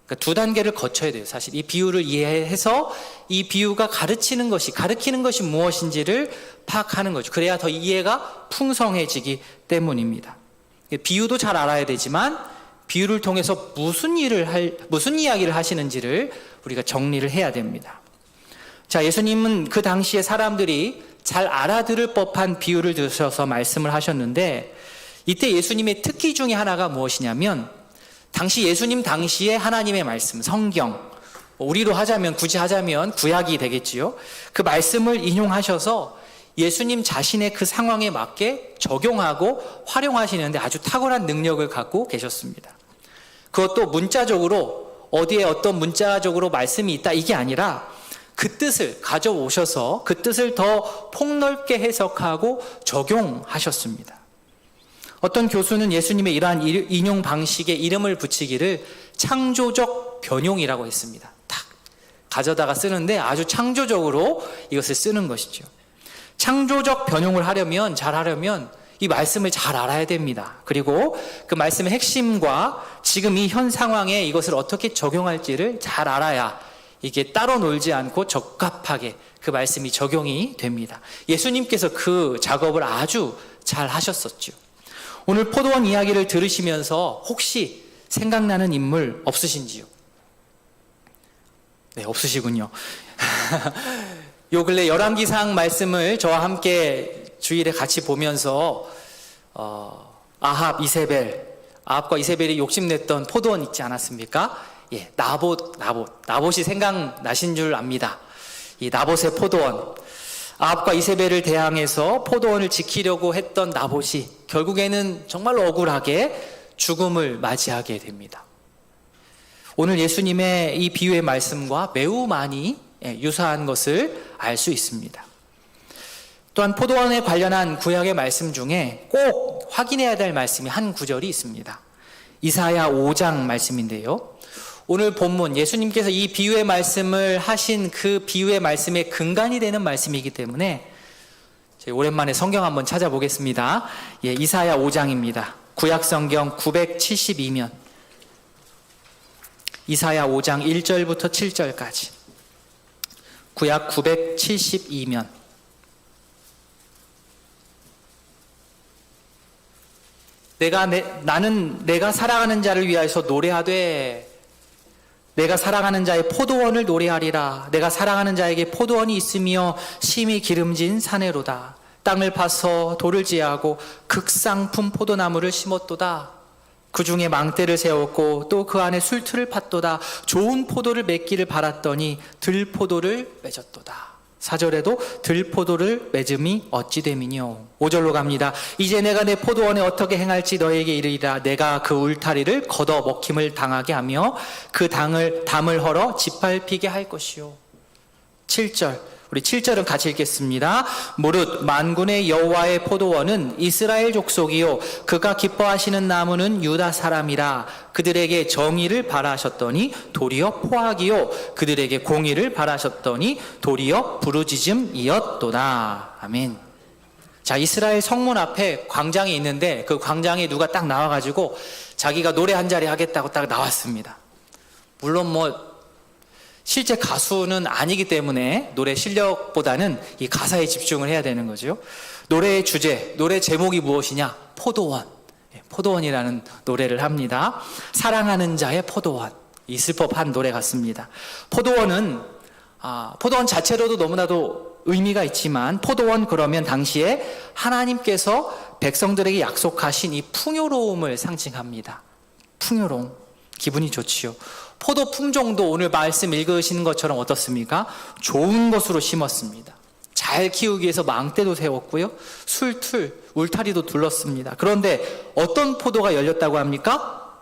그러니까 두 단계를 거쳐야 돼요. 사실 이 비유를 이해해서 이 비유가 가르치는 것이 무엇인지를 파악하는 거죠. 그래야 더 이해가 풍성해지기 때문입니다. 비유도 잘 알아야 되지만 비유를 통해서 무슨 이야기를 하시는지를 우리가 정리를 해야 됩니다. 자, 예수님은 그 당시에 사람들이 잘 알아들을 법한 비유를 드셔서 말씀을 하셨는데, 이때 예수님의 특기 중에 하나가 무엇이냐면 당시 예수님 당시에 하나님의 말씀, 성경, 우리로 하자면 굳이 하자면 구약이 되겠지요. 그 말씀을 인용하셔서 예수님 자신의 그 상황에 맞게 적용하고 활용하시는데 아주 탁월한 능력을 갖고 계셨습니다. 그것도 문자적으로 어디에 어떤 문자적으로 말씀이 있다 이게 아니라 그 뜻을 가져오셔서 그 뜻을 더 폭넓게 해석하고 적용하셨습니다. 어떤 교수는 예수님의 이러한 인용 방식에 이름을 붙이기를 창조적 변용이라고 했습니다. 딱 가져다가 쓰는데 아주 창조적으로 이것을 쓰는 것이죠. 창조적 변용을 잘하려면 이 말씀을 잘 알아야 됩니다. 그리고 그 말씀의 핵심과 지금 이 현 상황에 이것을 어떻게 적용할지를 잘 알아야 이게 따로 놀지 않고 적합하게 그 말씀이 적용이 됩니다. 예수님께서 그 작업을 아주 잘 하셨었죠. 오늘 포도원 이야기를 들으시면서 혹시 생각나는 인물 없으신지요? 네, 없으시군요. 요 근래 열왕기상 말씀을 저와 함께 주일에 같이 보면서 아합과 이세벨이 욕심냈던 포도원 있지 않았습니까? 예, 나봇이 생각나신 줄 압니다. 이 나봇의 포도원, 아합과 이세벨을 대항해서 포도원을 지키려고 했던 나봇이 결국에는 정말 억울하게 죽음을 맞이하게 됩니다. 오늘 예수님의 이 비유의 말씀과 매우 많이 유사한 것을 알 수 있습니다. 또한 포도원에 관련한 구약의 말씀 중에 꼭 확인해야 될 말씀이 한 구절이 있습니다. 이사야 5장 말씀인데요. 오늘 본문 예수님께서 이 비유의 말씀을 하신 그 비유의 말씀의 근간이 되는 말씀이기 때문에 오랜만에 성경 한번 찾아보겠습니다. 예, 이사야 5장입니다. 구약 성경 972면 이사야 5장 1절부터 7절까지 구약 972면 나는 내가 사랑하는 자를 위하여서 노래하되 내가 사랑하는 자의 포도원을 노래하리라. 내가 사랑하는 자에게 포도원이 있으며 심히 기름진 사내로다. 땅을 파서 돌을 제하고 극상품 포도나무를 심었도다. 그 중에 망대를 세웠고 또 그 안에 술틀을 팠도다. 좋은 포도를 맺기를 바랐더니 들포도를 맺었도다. 4절에도 들포도를 맺음이 어찌 됨이뇨. 5절로 갑니다. 이제 내가 내 포도원에 어떻게 행할지 너에게 이르리라. 내가 그 울타리를 걷어 먹힘을 당하게 하며 그 담을 헐어 짓밟히게 할 것이요. 7절 우리 7절은 같이 읽겠습니다. 무릇 만군의 여호와의 포도원은 이스라엘 족속이요 그가 기뻐하시는 나무는 유다 사람이라. 그들에게 정의를 바라셨더니 도리어 포악이요 그들에게 공의를 바라셨더니 도리어 부르짖음이었도다. 아멘. 자, 이스라엘 성문 앞에 광장이 있는데 그 광장에 누가 딱 나와가지고 자기가 노래 한 자리 하겠다고 딱 나왔습니다. 물론 실제 가수는 아니기 때문에 노래 실력보다는 이 가사에 집중을 해야 되는 거죠. 노래의 주제, 노래 제목이 무엇이냐? 포도원. 포도원이라는 노래를 합니다. 사랑하는 자의 포도원. 있을 법한 노래 같습니다. 포도원 자체로도 너무나도 의미가 있지만 포도원 그러면 당시에 하나님께서 백성들에게 약속하신 이 풍요로움을 상징합니다. 풍요로움. 기분이 좋지요. 포도 품종도 오늘 말씀 읽으시는 것처럼 어떻습니까? 좋은 것으로 심었습니다. 잘 키우기 위해서 망대도 세웠고요. 술틀, 울타리도 둘렀습니다. 그런데 어떤 포도가 열렸다고 합니까?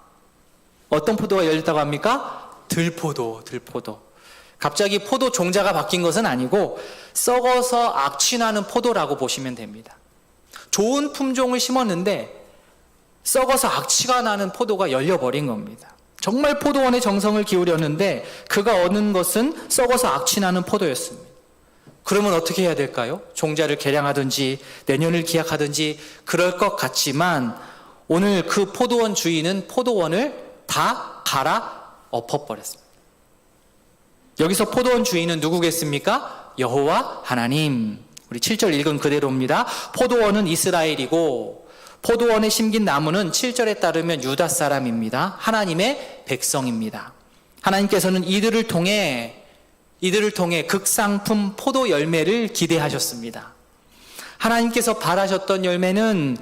어떤 포도가 열렸다고 합니까? 들포도. 갑자기 포도 종자가 바뀐 것은 아니고 썩어서 악취나는 포도라고 보시면 됩니다. 좋은 품종을 심었는데 썩어서 악취가 나는 포도가 열려버린 겁니다. 정말 포도원에 정성을 기울였는데 그가 얻는 것은 썩어서 악취나는 포도였습니다. 그러면 어떻게 해야 될까요? 종자를 개량하든지 내년을 기약하든지 그럴 것 같지만 오늘 그 포도원 주인은 포도원을 다 갈아 엎어버렸습니다. 여기서 포도원 주인은 누구겠습니까? 여호와 하나님. 우리 7절 읽은 그대로입니다. 포도원은 이스라엘이고 포도원에 심긴 나무는 7절에 따르면 유다 사람입니다. 하나님의 백성입니다. 하나님께서는 이들을 통해 극상품 포도 열매를 기대하셨습니다. 하나님께서 바라셨던 열매는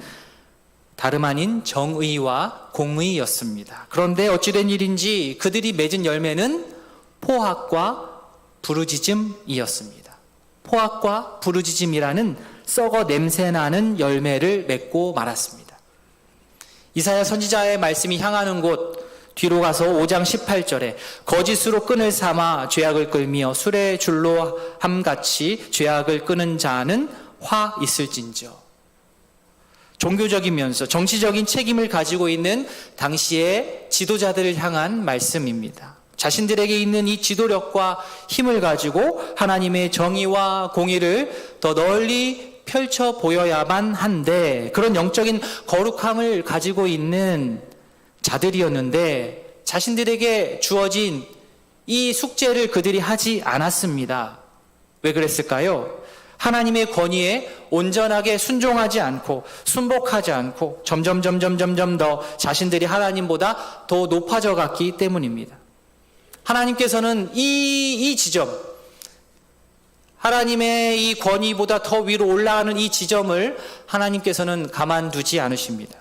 다름 아닌 정의와 공의였습니다. 그런데 어찌된 일인지 그들이 맺은 열매는 포악과 부르짖음이었습니다. 포악과 부르짖음이라는 썩어 냄새나는 열매를 맺고 말았습니다. 이사야 선지자의 말씀이 향하는 곳 뒤로 가서 5장 18절에 거짓으로 끈을 삼아 죄악을 끌며 술의 줄로 함같이 죄악을 끄는 자는 화 있을진저. 종교적이면서 정치적인 책임을 가지고 있는 당시의 지도자들을 향한 말씀입니다. 자신들에게 있는 이 지도력과 힘을 가지고 하나님의 정의와 공의를 더 널리 펼쳐 보여야만 한데 그런 영적인 거룩함을 가지고 있는 자들이었는데 자신들에게 주어진 이 숙제를 그들이 하지 않았습니다. 왜 그랬을까요? 하나님의 권위에 온전하게 순종하지 않고 순복하지 않고 점점 더 자신들이 하나님보다 더 높아져 갔기 때문입니다. 하나님께서는 이 지점, 하나님의 이 권위보다 더 위로 올라가는 이 지점을 하나님께서는 가만두지 않으십니다.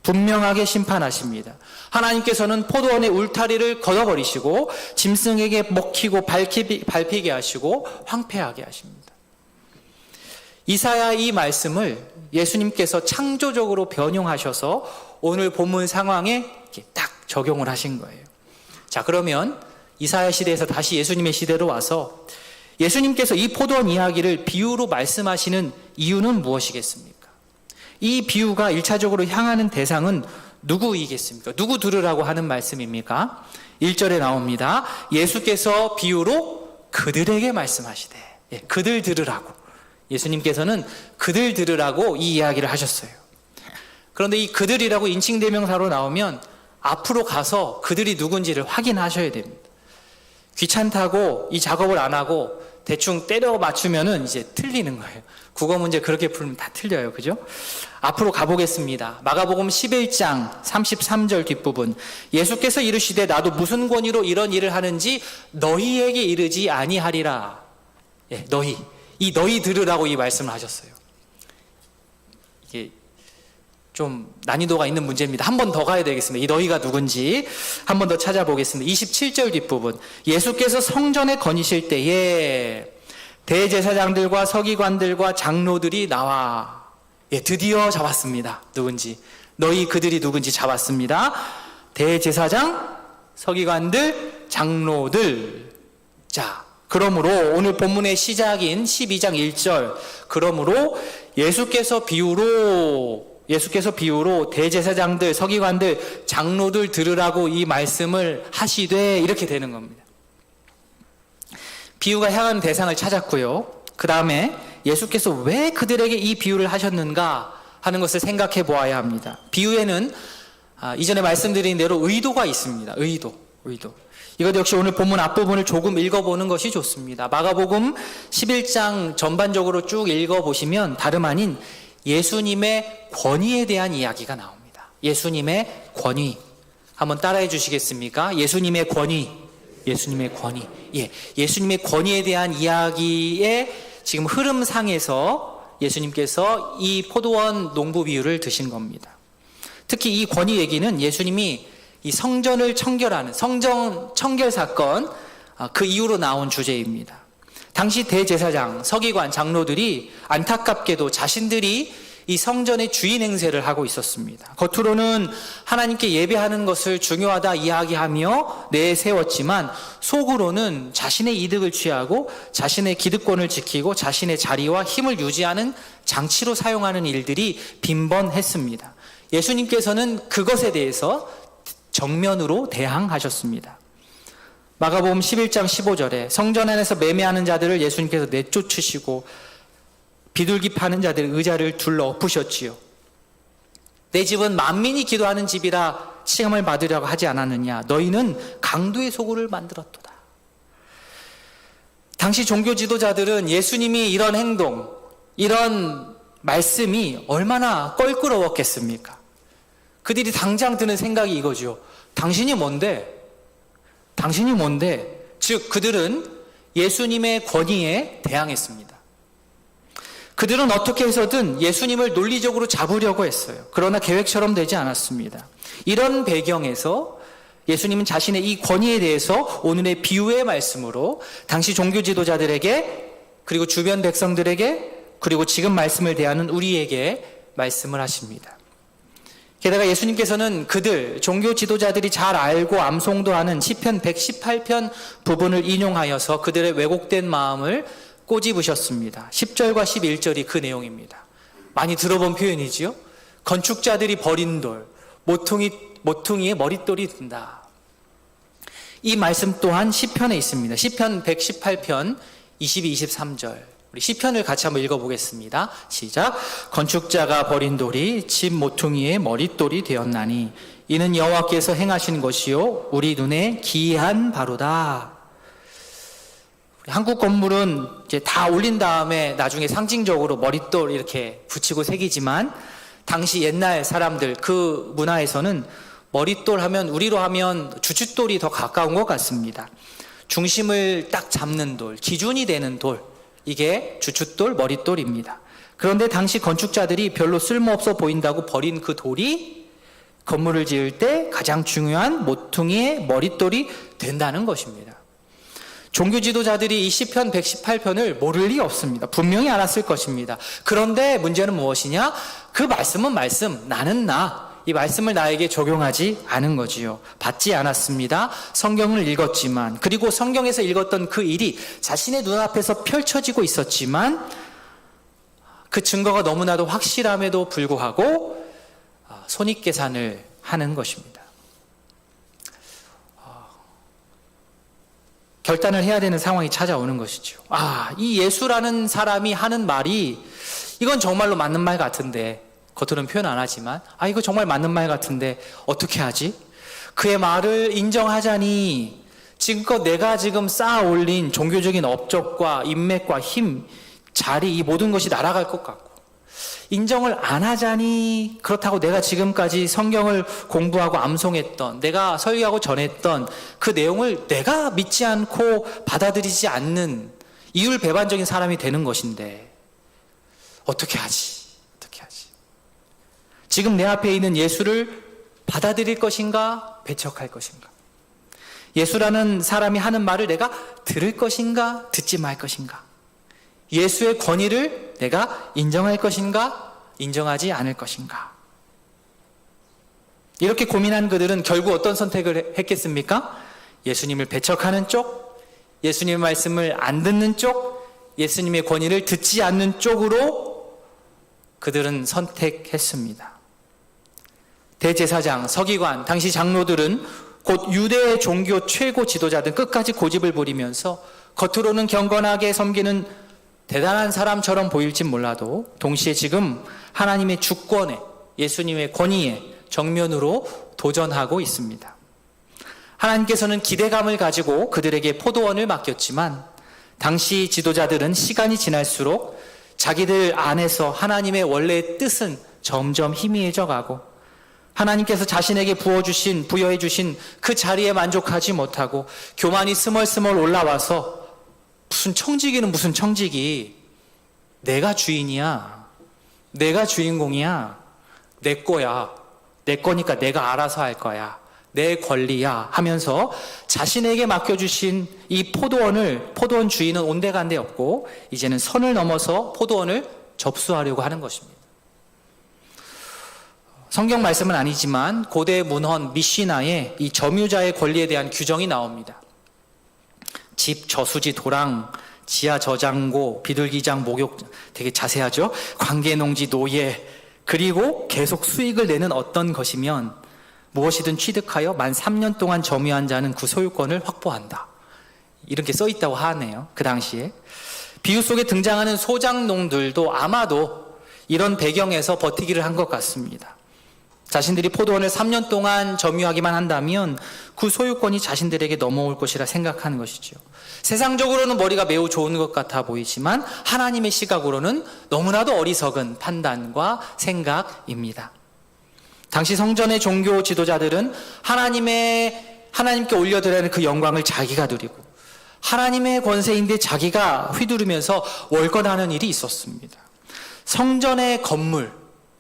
분명하게 심판하십니다. 하나님께서는 포도원의 울타리를 걷어버리시고 짐승에게 먹히고 밟히게 하시고 황폐하게 하십니다. 이사야 이 말씀을 예수님께서 창조적으로 변형하셔서 오늘 본문 상황에 이렇게 딱 적용을 하신 거예요. 자, 그러면 이사야 시대에서 다시 예수님의 시대로 와서 예수님께서 이 포도원 이야기를 비유로 말씀하시는 이유는 무엇이겠습니까? 이 비유가 1차적으로 향하는 대상은 누구이겠습니까? 누구 들으라고 하는 말씀입니까? 1절에 나옵니다. 예수께서 비유로 그들에게 말씀하시되, 그들 들으라고. 예수님께서는 그들 들으라고 이 이야기를 하셨어요. 그런데 이 그들이라고 인칭대명사로 나오면 앞으로 가서 그들이 누군지를 확인하셔야 됩니다. 귀찮다고 이 작업을 안 하고 대충 때려 맞추면은 이제 틀리는 거예요. 국어 문제 그렇게 풀면 다 틀려요. 그죠? 앞으로 가보겠습니다. 마가복음 11장 33절 뒷부분. 예수께서 이르시되 나도 무슨 권위로 이런 일을 하는지 너희에게 이르지 아니하리라. 너희. 이 너희 들으라고 이 말씀을 하셨어요. 이게 좀 난이도가 있는 문제입니다. 한 번 더 가야 되겠습니다. 이 너희가 누군지 한 번 더 찾아보겠습니다. 27절 뒷부분. 예수께서 성전에 거니실 때에 대제사장들과 서기관들과 장로들이 나와 드디어 잡았습니다. 누군지. 너희 그들이 누군지 잡았습니다. 대제사장, 서기관들, 장로들. 자, 그러므로 오늘 본문의 시작인 12장 1절, 그러므로 예수께서 비유로 대제사장들, 서기관들, 장로들 들으라고 이 말씀을 하시되, 이렇게 되는 겁니다. 비유가 향하는 대상을 찾았고요. 그 다음에 예수께서 왜 그들에게 이 비유를 하셨는가 하는 것을 생각해 보아야 합니다. 비유에는 이전에 말씀드린 대로 의도가 있습니다. 의도. 이것 역시 오늘 본문 앞부분을 조금 읽어보는 것이 좋습니다. 마가복음 11장 전반적으로 쭉 읽어보시면 다름 아닌 예수님의 권위에 대한 이야기가 나옵니다. 예수님의 권위. 한번 따라해 주시겠습니까? 예수님의 권위. 예수님의 권위에 대한 이야기의 지금 흐름상에서 예수님께서 이 포도원 농부 비유를 드신 겁니다. 특히 이 권위 얘기는 예수님이 이 성전을 청결하는 성전 청결 사건, 그 이후로 나온 주제입니다. 당시 대제사장, 서기관, 장로들이 안타깝게도 자신들이 이 성전의 주인 행세를 하고 있었습니다. 겉으로는 하나님께 예배하는 것을 중요하다 이야기하며 내세웠지만 속으로는 자신의 이득을 취하고 자신의 기득권을 지키고 자신의 자리와 힘을 유지하는 장치로 사용하는 일들이 빈번했습니다. 예수님께서는 그것에 대해서 정면으로 대항하셨습니다. 마가복음 11장 15절에 성전 안에서 매매하는 자들을 예수님께서 내쫓으시고 비둘기 파는 자들 의자를 둘러 엎으셨지요. 내 집은 만민이 기도하는 집이라 칭함을 받으려고 하지 않았느냐. 너희는 강도의 소굴을 만들었도다. 당시 종교 지도자들은 예수님이 이런 행동, 이런 말씀이 얼마나 껄끄러웠겠습니까? 그들이 당장 드는 생각이 이거죠. 당신이 뭔데? 즉 그들은 예수님의 권위에 대항했습니다. 그들은 어떻게 해서든 예수님을 논리적으로 잡으려고 했어요. 그러나 계획처럼 되지 않았습니다. 이런 배경에서 예수님은 자신의 이 권위에 대해서 오늘의 비유의 말씀으로 당시 종교 지도자들에게, 그리고 주변 백성들에게, 그리고 지금 말씀을 대하는 우리에게 말씀을 하십니다. 게다가 예수님께서는 그들, 종교 지도자들이 잘 알고 암송도 하는 시편 118편 부분을 인용하여서 그들의 왜곡된 마음을 꼬집으셨습니다. 10절과 11절이 그 내용입니다. 많이 들어본 표현이지요. 건축자들이 버린 돌, 모퉁이에 머릿돌이 든다. 이 말씀 또한 시편에 있습니다. 시편 118편 22, 23절. 우리 시편을 같이 한번 읽어보겠습니다. 시작. 건축자가 버린 돌이 집 모퉁이의 머릿돌이 되었나니 이는 여호와께서 행하신 것이요 우리 눈에 기이한 바로다. 한국 건물은 이제 다 올린 다음에 나중에 상징적으로 머릿돌 이렇게 붙이고 새기지만 당시 옛날 사람들 그 문화에서는 머릿돌 하면 우리로 하면 주춧돌이 더 가까운 것 같습니다. 중심을 딱 잡는 돌, 기준이 되는 돌, 이게 주춧돌, 머릿돌입니다. 그런데 당시 건축자들이 별로 쓸모없어 보인다고 버린 그 돌이 건물을 지을 때 가장 중요한 모퉁이의 머릿돌이 된다는 것입니다. 종교 지도자들이 이 시편 118편을 모를 리 없습니다. 분명히 알았을 것입니다. 그런데 문제는 무엇이냐? 그 말씀은 말씀, 나는 나. 이 말씀을 나에게 적용하지 않은 거지요. 받지 않았습니다. 성경을 읽었지만, 그리고 성경에서 읽었던 그 일이 자신의 눈앞에서 펼쳐지고 있었지만 그 증거가 너무나도 확실함에도 불구하고 손익계산을 하는 것입니다. 결단을 해야 되는 상황이 찾아오는 것이죠. 이 예수라는 사람이 하는 말이 이건 정말로 맞는 말 같은데, 겉으로는 표현 안 하지만 이거 정말 맞는 말 같은데 어떻게 하지? 그의 말을 인정하자니 지금껏 내가 지금 쌓아 올린 종교적인 업적과 인맥과 힘, 자리, 이 모든 것이 날아갈 것 같고, 인정을 안 하자니 그렇다고 내가 지금까지 성경을 공부하고 암송했던, 내가 설교하고 전했던 그 내용을 내가 믿지 않고 받아들이지 않는 이율배반적인 사람이 되는 것인데 어떻게 하지? 지금 내 앞에 있는 예수를 받아들일 것인가, 배척할 것인가? 예수라는 사람이 하는 말을 내가 들을 것인가, 듣지 말 것인가? 예수의 권위를 내가 인정할 것인가, 인정하지 않을 것인가? 이렇게 고민한 그들은 결국 어떤 선택을 했겠습니까? 예수님을 배척하는 쪽, 예수님의 말씀을 안 듣는 쪽, 예수님의 권위를 듣지 않는 쪽으로 그들은 선택했습니다. 대제사장, 서기관, 당시 장로들은 곧 유대 종교 최고 지도자들 끝까지 고집을 부리면서 겉으로는 경건하게 섬기는 대단한 사람처럼 보일진 몰라도 동시에 지금 하나님의 주권에, 예수님의 권위에 정면으로 도전하고 있습니다. 하나님께서는 기대감을 가지고 그들에게 포도원을 맡겼지만 당시 지도자들은 시간이 지날수록 자기들 안에서 하나님의 원래의 뜻은 점점 희미해져 가고 하나님께서 자신에게 부여해 주신 그 자리에 만족하지 못하고 교만이 스멀스멀 올라와서 무슨 청지기는 무슨 청지기, 내가 주인이야, 내가 주인공이야, 내 거야, 내 거니까 내가 알아서 할 거야, 내 권리야 하면서 자신에게 맡겨주신 이 포도원 주인은 온데간데 없고 이제는 선을 넘어서 포도원을 접수하려고 하는 것입니다. 성경 말씀은 아니지만 고대 문헌 미시나에 이 점유자의 권리에 대한 규정이 나옵니다. 집, 저수지, 도랑, 지하 저장고, 비둘기장, 목욕, 되게 자세하죠? 관계농지, 노예, 그리고 계속 수익을 내는 어떤 것이면 무엇이든 취득하여 만 3년 동안 점유한 자는 그 소유권을 확보한다. 이렇게 써 있다고 하네요. 그 당시에. 비유 속에 등장하는 소장농들도 아마도 이런 배경에서 버티기를 한 것 같습니다. 자신들이 포도원을 3년 동안 점유하기만 한다면 그 소유권이 자신들에게 넘어올 것이라 생각하는 것이죠. 세상적으로는 머리가 매우 좋은 것 같아 보이지만 하나님의 시각으로는 너무나도 어리석은 판단과 생각입니다. 당시 성전의 종교 지도자들은 하나님께 올려드리는 그 영광을 자기가 누리고 하나님의 권세인데 자기가 휘두르면서 월권하는 일이 있었습니다.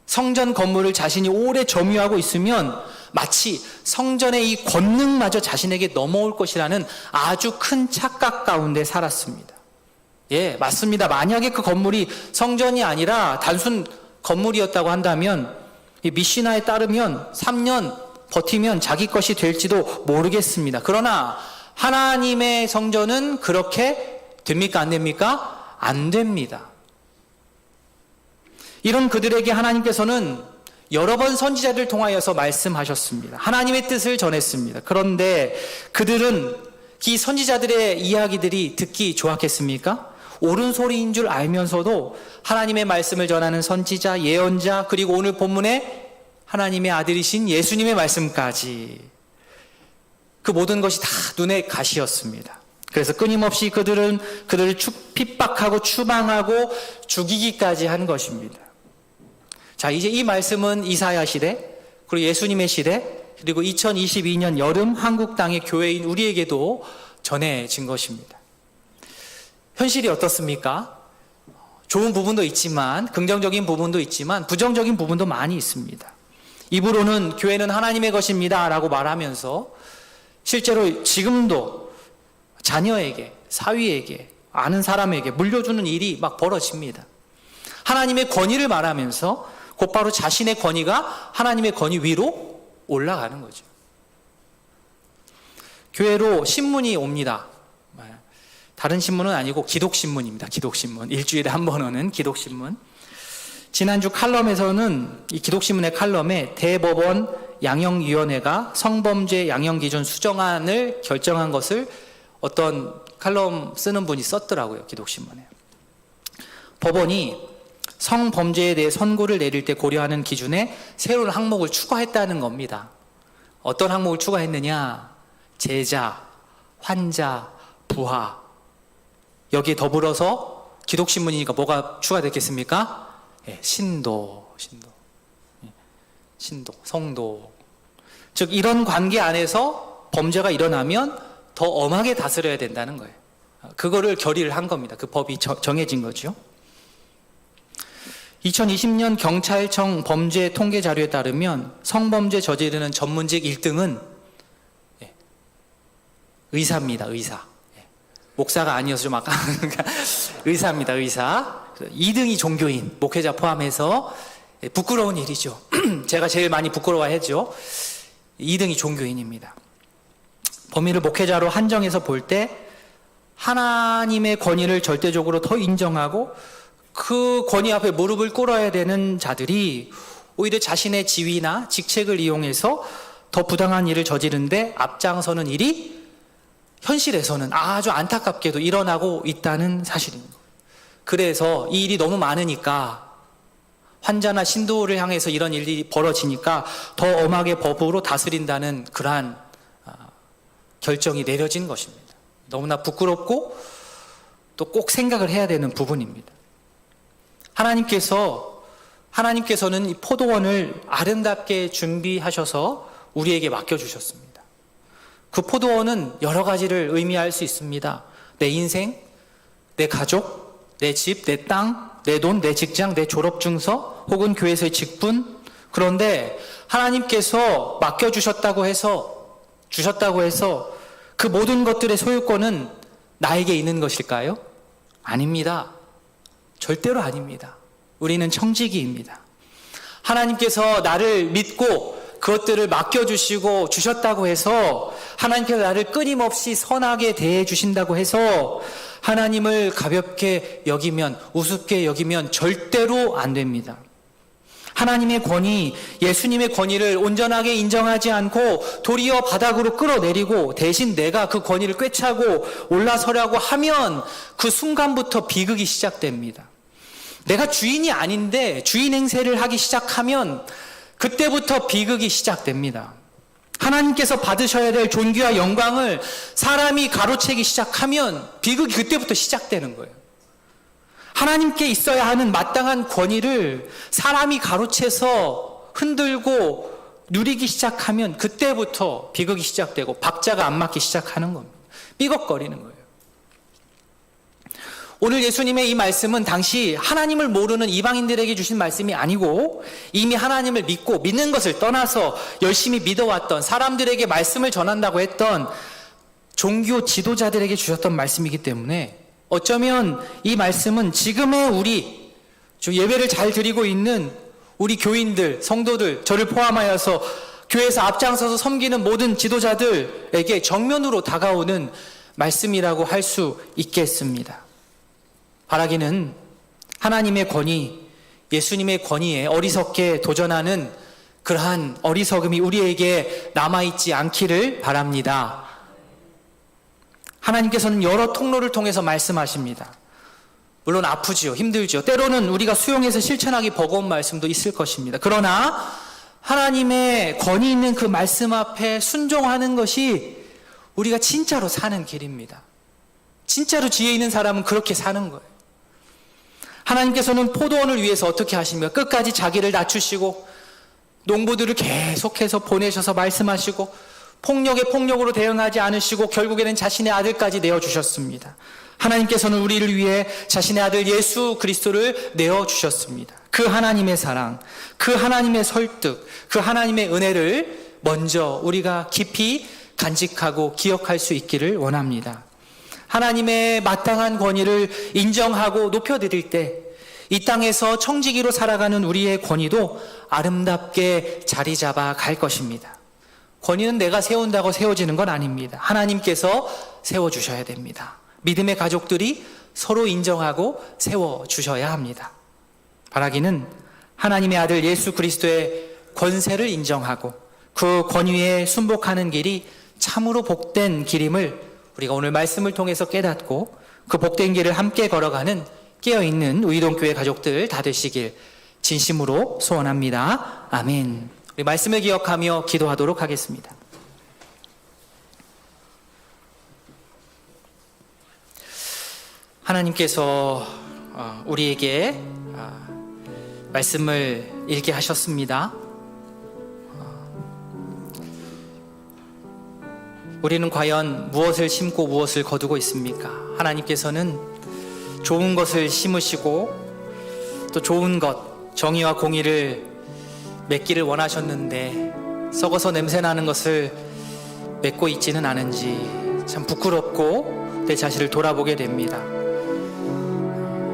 성전 건물을 자신이 오래 점유하고 있으면 마치 성전의 이 권능마저 자신에게 넘어올 것이라는 아주 큰 착각 가운데 살았습니다. 예, 맞습니다. 만약에 그 건물이 성전이 아니라 단순 건물이었다고 한다면 이 미시나에 따르면 3년 버티면 자기 것이 될지도 모르겠습니다. 그러나 하나님의 성전은 그렇게 됩니까? 안 됩니까? 안 됩니다. 이런 그들에게 하나님께서는 여러 번 선지자를 통하여서 말씀하셨습니다. 하나님의 뜻을 전했습니다. 그런데 그들은 이 선지자들의 이야기들이 듣기 좋았겠습니까? 옳은 소리인 줄 알면서도 하나님의 말씀을 전하는 선지자, 예언자, 그리고 오늘 본문에 하나님의 아들이신 예수님의 말씀까지 그 모든 것이 다 눈에 가시였습니다. 그래서 끊임없이 그들을 핍박하고 추방하고 죽이기까지 한 것입니다. 자, 이제 이 말씀은 이사야 시대, 그리고 예수님의 시대, 그리고 2022년 여름 한국 땅의 교회인 우리에게도 전해진 것입니다. 현실이 어떻습니까? 좋은 부분도 있지만, 긍정적인 부분도 있지만, 부정적인 부분도 많이 있습니다. 입으로는 교회는 하나님의 것입니다 라고 말하면서 실제로 지금도 자녀에게, 사위에게, 아는 사람에게 물려주는 일이 막 벌어집니다. 하나님의 권위를 말하면서 곧바로 자신의 권위가 하나님의 권위 위로 올라가는 거죠. 교회로 신문이 옵니다. 다른 신문은 아니고 기독신문입니다. 기독신문. 일주일에 한 번 오는 기독신문. 지난주 칼럼에서는 이 기독신문의 칼럼에 대법원 양형위원회가 성범죄 양형기준 수정안을 결정한 것을 어떤 칼럼 쓰는 분이 썼더라고요. 기독신문에. 법원이 성범죄에 대해 선고를 내릴 때 고려하는 기준에 새로운 항목을 추가했다는 겁니다. 어떤 항목을 추가했느냐? 제자, 환자, 부하. 여기에 더불어서 기독신문이니까 뭐가 추가됐겠습니까? 예, 신도, 성도. 즉 이런 관계 안에서 범죄가 일어나면 더 엄하게 다스려야 된다는 거예요. 그거를 결의를 한 겁니다. 그 법이 정해진 거죠. 2020년 경찰청 범죄 통계 자료에 따르면 성범죄 저지르는 전문직 1등은 의사입니다. 의사. 목사가 아니어서 좀 아까 의사입니다. 의사. 2등이 종교인, 목회자 포함해서 부끄러운 일이죠. 제가 제일 많이 부끄러워했죠. 2등이 종교인입니다. 범위를 목회자로 한정해서 볼 때 하나님의 권위를 절대적으로 더 인정하고 그 권위 앞에 무릎을 꿇어야 되는 자들이 오히려 자신의 지위나 직책을 이용해서 더 부당한 일을 저지르는데 앞장서는 일이 현실에서는 아주 안타깝게도 일어나고 있다는 사실입니다. 그래서 이 일이 너무 많으니까 환자나 신도를 향해서 이런 일이 벌어지니까 더 엄하게 법으로 다스린다는 그러한 결정이 내려진 것입니다. 너무나 부끄럽고 또 꼭 생각을 해야 되는 부분입니다. 하나님께서는 이 포도원을 아름답게 준비하셔서 우리에게 맡겨주셨습니다. 그 포도원은 여러 가지를 의미할 수 있습니다. 내 인생, 내 가족, 내 집, 내 땅, 내 돈, 내 직장, 내 졸업증서 혹은 교회에서의 직분. 그런데 하나님께서 맡겨주셨다고 해서 그 모든 것들의 소유권은 나에게 있는 것일까요? 아닙니다. 절대로 아닙니다. 우리는 청지기입니다. 하나님께서 나를 믿고 그것들을 맡겨주시고 주셨다고 해서 하나님께서 나를 끊임없이 선하게 대해주신다고 해서 하나님을 가볍게 여기면, 우습게 여기면 절대로 안 됩니다. 하나님의 권위, 예수님의 권위를 온전하게 인정하지 않고 도리어 바닥으로 끌어내리고 대신 내가 그 권위를 꿰차고 올라서려고 하면 그 순간부터 비극이 시작됩니다. 내가 주인이 아닌데 주인 행세를 하기 시작하면 그때부터 비극이 시작됩니다. 하나님께서 받으셔야 될 존귀와 영광을 사람이 가로채기 시작하면 비극이 그때부터 시작되는 거예요. 하나님께 있어야 하는 마땅한 권위를 사람이 가로채서 흔들고 누리기 시작하면 그때부터 비극이 시작되고 박자가 안 맞기 시작하는 겁니다. 삐걱거리는 거예요. 오늘 예수님의 이 말씀은 당시 하나님을 모르는 이방인들에게 주신 말씀이 아니고 이미 하나님을 믿고 믿는 것을 떠나서 열심히 믿어왔던 사람들에게 말씀을 전한다고 했던 종교 지도자들에게 주셨던 말씀이기 때문에 어쩌면 이 말씀은 지금의 우리 예배를 잘 드리고 있는 우리 교인들, 성도들, 저를 포함하여서 교회에서 앞장서서 섬기는 모든 지도자들에게 정면으로 다가오는 말씀이라고 할 수 있겠습니다. 바라기는 하나님의 권위, 예수님의 권위에 어리석게 도전하는 그러한 어리석음이 우리에게 남아있지 않기를 바랍니다. 하나님께서는 여러 통로를 통해서 말씀하십니다. 물론 아프지요, 힘들죠. 때로는 우리가 수용해서 실천하기 버거운 말씀도 있을 것입니다. 그러나 하나님의 권위 있는 그 말씀 앞에 순종하는 것이 우리가 진짜로 사는 길입니다. 진짜로 지혜 있는 사람은 그렇게 사는 거예요. 하나님께서는 포도원을 위해서 어떻게 하십니까? 끝까지 자기를 낮추시고 농부들을 계속해서 보내셔서 말씀하시고 폭력에 폭력으로 대응하지 않으시고 결국에는 자신의 아들까지 내어주셨습니다. 하나님께서는 우리를 위해 자신의 아들 예수 그리스도를 내어주셨습니다. 그 하나님의 사랑, 그 하나님의 설득, 그 하나님의 은혜를 먼저 우리가 깊이 간직하고 기억할 수 있기를 원합니다. 하나님의 마땅한 권위를 인정하고 높여드릴 때 이 땅에서 청지기로 살아가는 우리의 권위도 아름답게 자리 잡아 갈 것입니다. 권위는 내가 세운다고 세워지는 건 아닙니다. 하나님께서 세워주셔야 됩니다. 믿음의 가족들이 서로 인정하고 세워주셔야 합니다. 바라기는 하나님의 아들 예수 그리스도의 권세를 인정하고 그 권위에 순복하는 길이 참으로 복된 길임을 우리가 오늘 말씀을 통해서 깨닫고 그 복된 길을 함께 걸어가는 깨어있는 의동교회 가족들 다 되시길 진심으로 소원합니다. 아멘. 우리 말씀을 기억하며 기도하도록 하겠습니다. 하나님께서 우리에게 말씀을 읽게 하셨습니다. 우리는 과연 무엇을 심고 무엇을 거두고 있습니까? 하나님께서는 좋은 것을 심으시고 또 좋은 것, 정의와 공의를 맺기를 원하셨는데 썩어서 냄새나는 것을 맺고 있지는 않은지 참 부끄럽고 내 자신을 돌아보게 됩니다.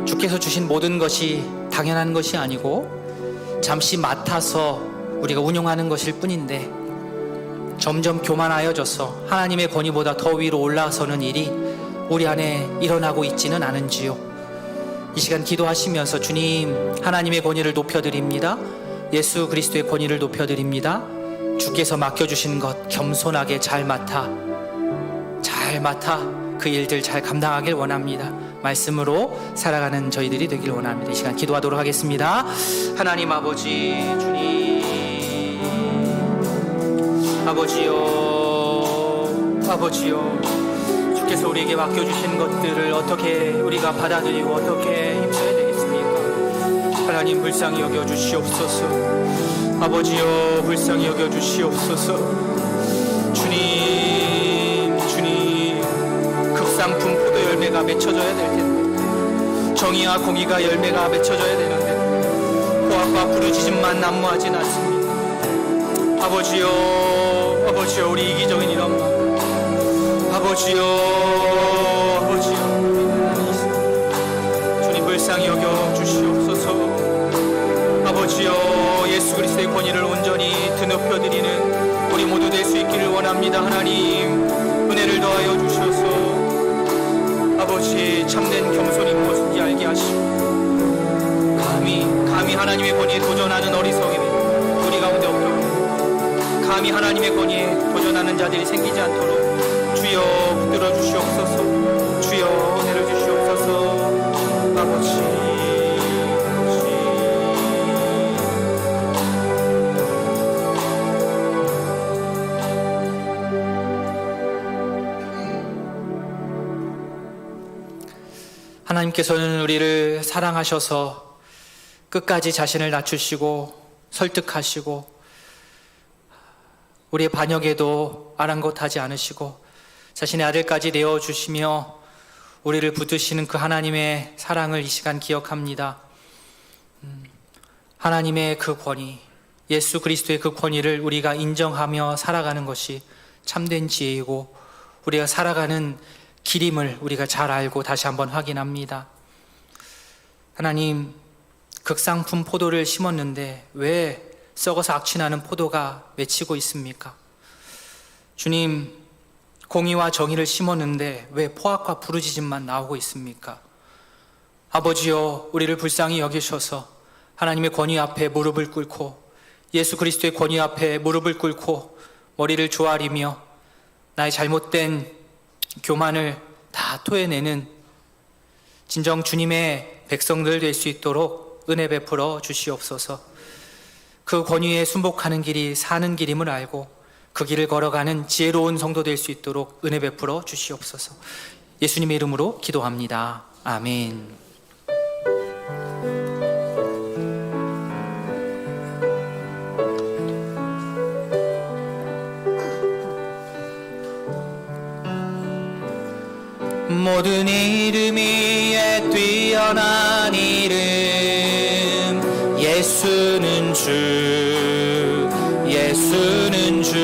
주께서 주신 모든 것이 당연한 것이 아니고 잠시 맡아서 우리가 운용하는 것일 뿐인데 점점 교만하여져서 하나님의 권위보다 더 위로 올라서는 일이 우리 안에 일어나고 있지는 않은지요? 이 시간 기도하시면서 주님, 하나님의 권위를 높여드립니다. 예수 그리스도의 권위를 높여드립니다. 주께서 맡겨주신 것 겸손하게 잘 맡아 그 일들 잘 감당하길 원합니다. 말씀으로 살아가는 저희들이 되길 원합니다. 이 시간 기도하도록 하겠습니다. 하나님 아버지, 주님, 아버지요, 주께서 우리에게 맡겨주신 것들을 어떻게 우리가 받아들이고 어떻게 힘써야 되겠습니까? 하나님, 불쌍히 여겨주시옵소서. 아버지여, 불쌍히 여겨주시옵소서. 주님, 극상품 포도 열매가 맺혀져야 될 텐데, 정의와 공의가 열매가 맺혀져야 되는데 포악과 부르짖음만 난무하진 않습니다. 아버지여, 우리 이기적인 이런 마음, 아버지여, 주님 불쌍히 여겨 주시옵소서. 아버지여, 예수 그리스도의 권위를 온전히 드높여드리는 우리 모두 될 수 있기를 원합니다. 하나님, 은혜를 더하여 주셔서 아버지, 참된 겸손이 무엇인지 알게 하시고 감히 하나님의 권위에 도전하는 어리석음이 우리 가운데 없도록, 감히 하나님의 권위에 도전하는 자들이 생기지 않도록 주여 붙들어 주시옵소서. 주여 은혜를 주시옵소서. 아버지, 하나님께서는 우리를 사랑하셔서 끝까지 자신을 낮추시고 설득하시고 우리의 반역에도 아랑곳하지 않으시고 자신의 아들까지 내어주시며 우리를 붙드시는 그 하나님의 사랑을 이 시간 기억합니다. 하나님의 그 권위, 예수 그리스도의 그 권위를 우리가 인정하며 살아가는 것이 참된 지혜이고 우리가 살아가는 길임을 우리가 잘 알고 다시 한번 확인합니다. 하나님, 극상품 포도를 심었는데 왜 썩어서 악취나는 포도가 맺히고 있습니까? 주님, 공의와 정의를 심었는데 왜 포악과 부르짖음만 나오고 있습니까? 아버지여, 우리를 불쌍히 여기셔서 하나님의 권위 앞에 무릎을 꿇고 예수 그리스도의 권위 앞에 무릎을 꿇고 머리를 조아리며 나의 잘못된 교만을 다 토해내는 진정 주님의 백성들 될 수 있도록 은혜 베풀어 주시옵소서. 그 권위에 순복하는 길이 사는 길임을 알고 그 길을 걸어가는 지혜로운 성도 될 수 있도록 은혜 베풀어 주시옵소서. 예수님의 이름으로 기도합니다. 아멘. 모든 이름 위에 뛰어난 이름, 예수는 주, 예수는 주.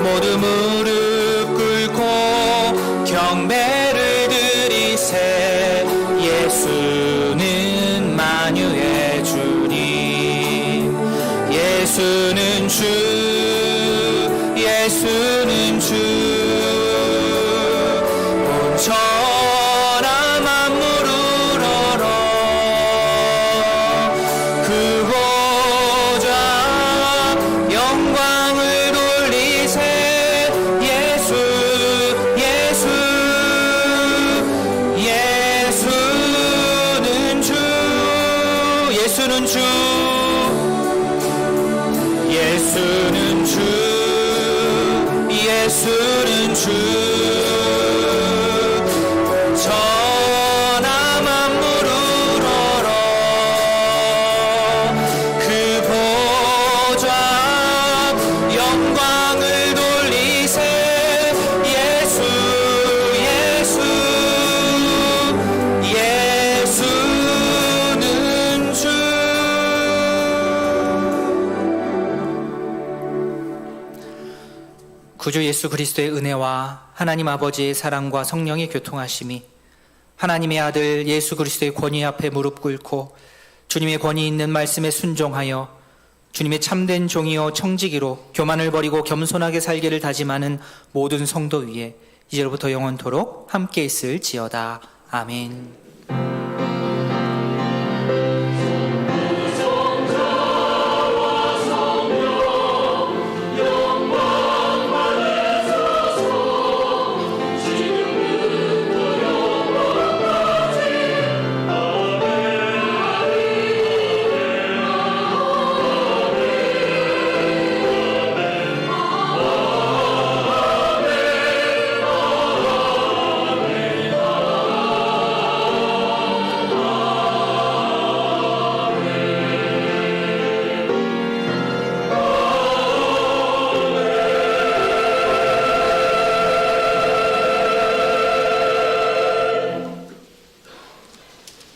모두 무릎 꿇고 경배를 드리세. 예수는 만유의 주님, 예수는 주, 예수는 주. 천하 만물을 얼어 그 보좌 영광을 돌리세. 예수, 예수, 예수는 주, 예수는 주, 예수는 주, 예수는 주. 구주 예수 그리스도의 은혜와 하나님 아버지의 사랑과 성령의 교통하심이 하나님의 아들 예수 그리스도의 권위 앞에 무릎 꿇고 주님의 권위 있는 말씀에 순종하여 주님의 참된 종이요 청지기로 교만을 버리고 겸손하게 살기를 다짐하는 모든 성도 위에 이제로부터 영원토록 함께 있을지어다. 아멘.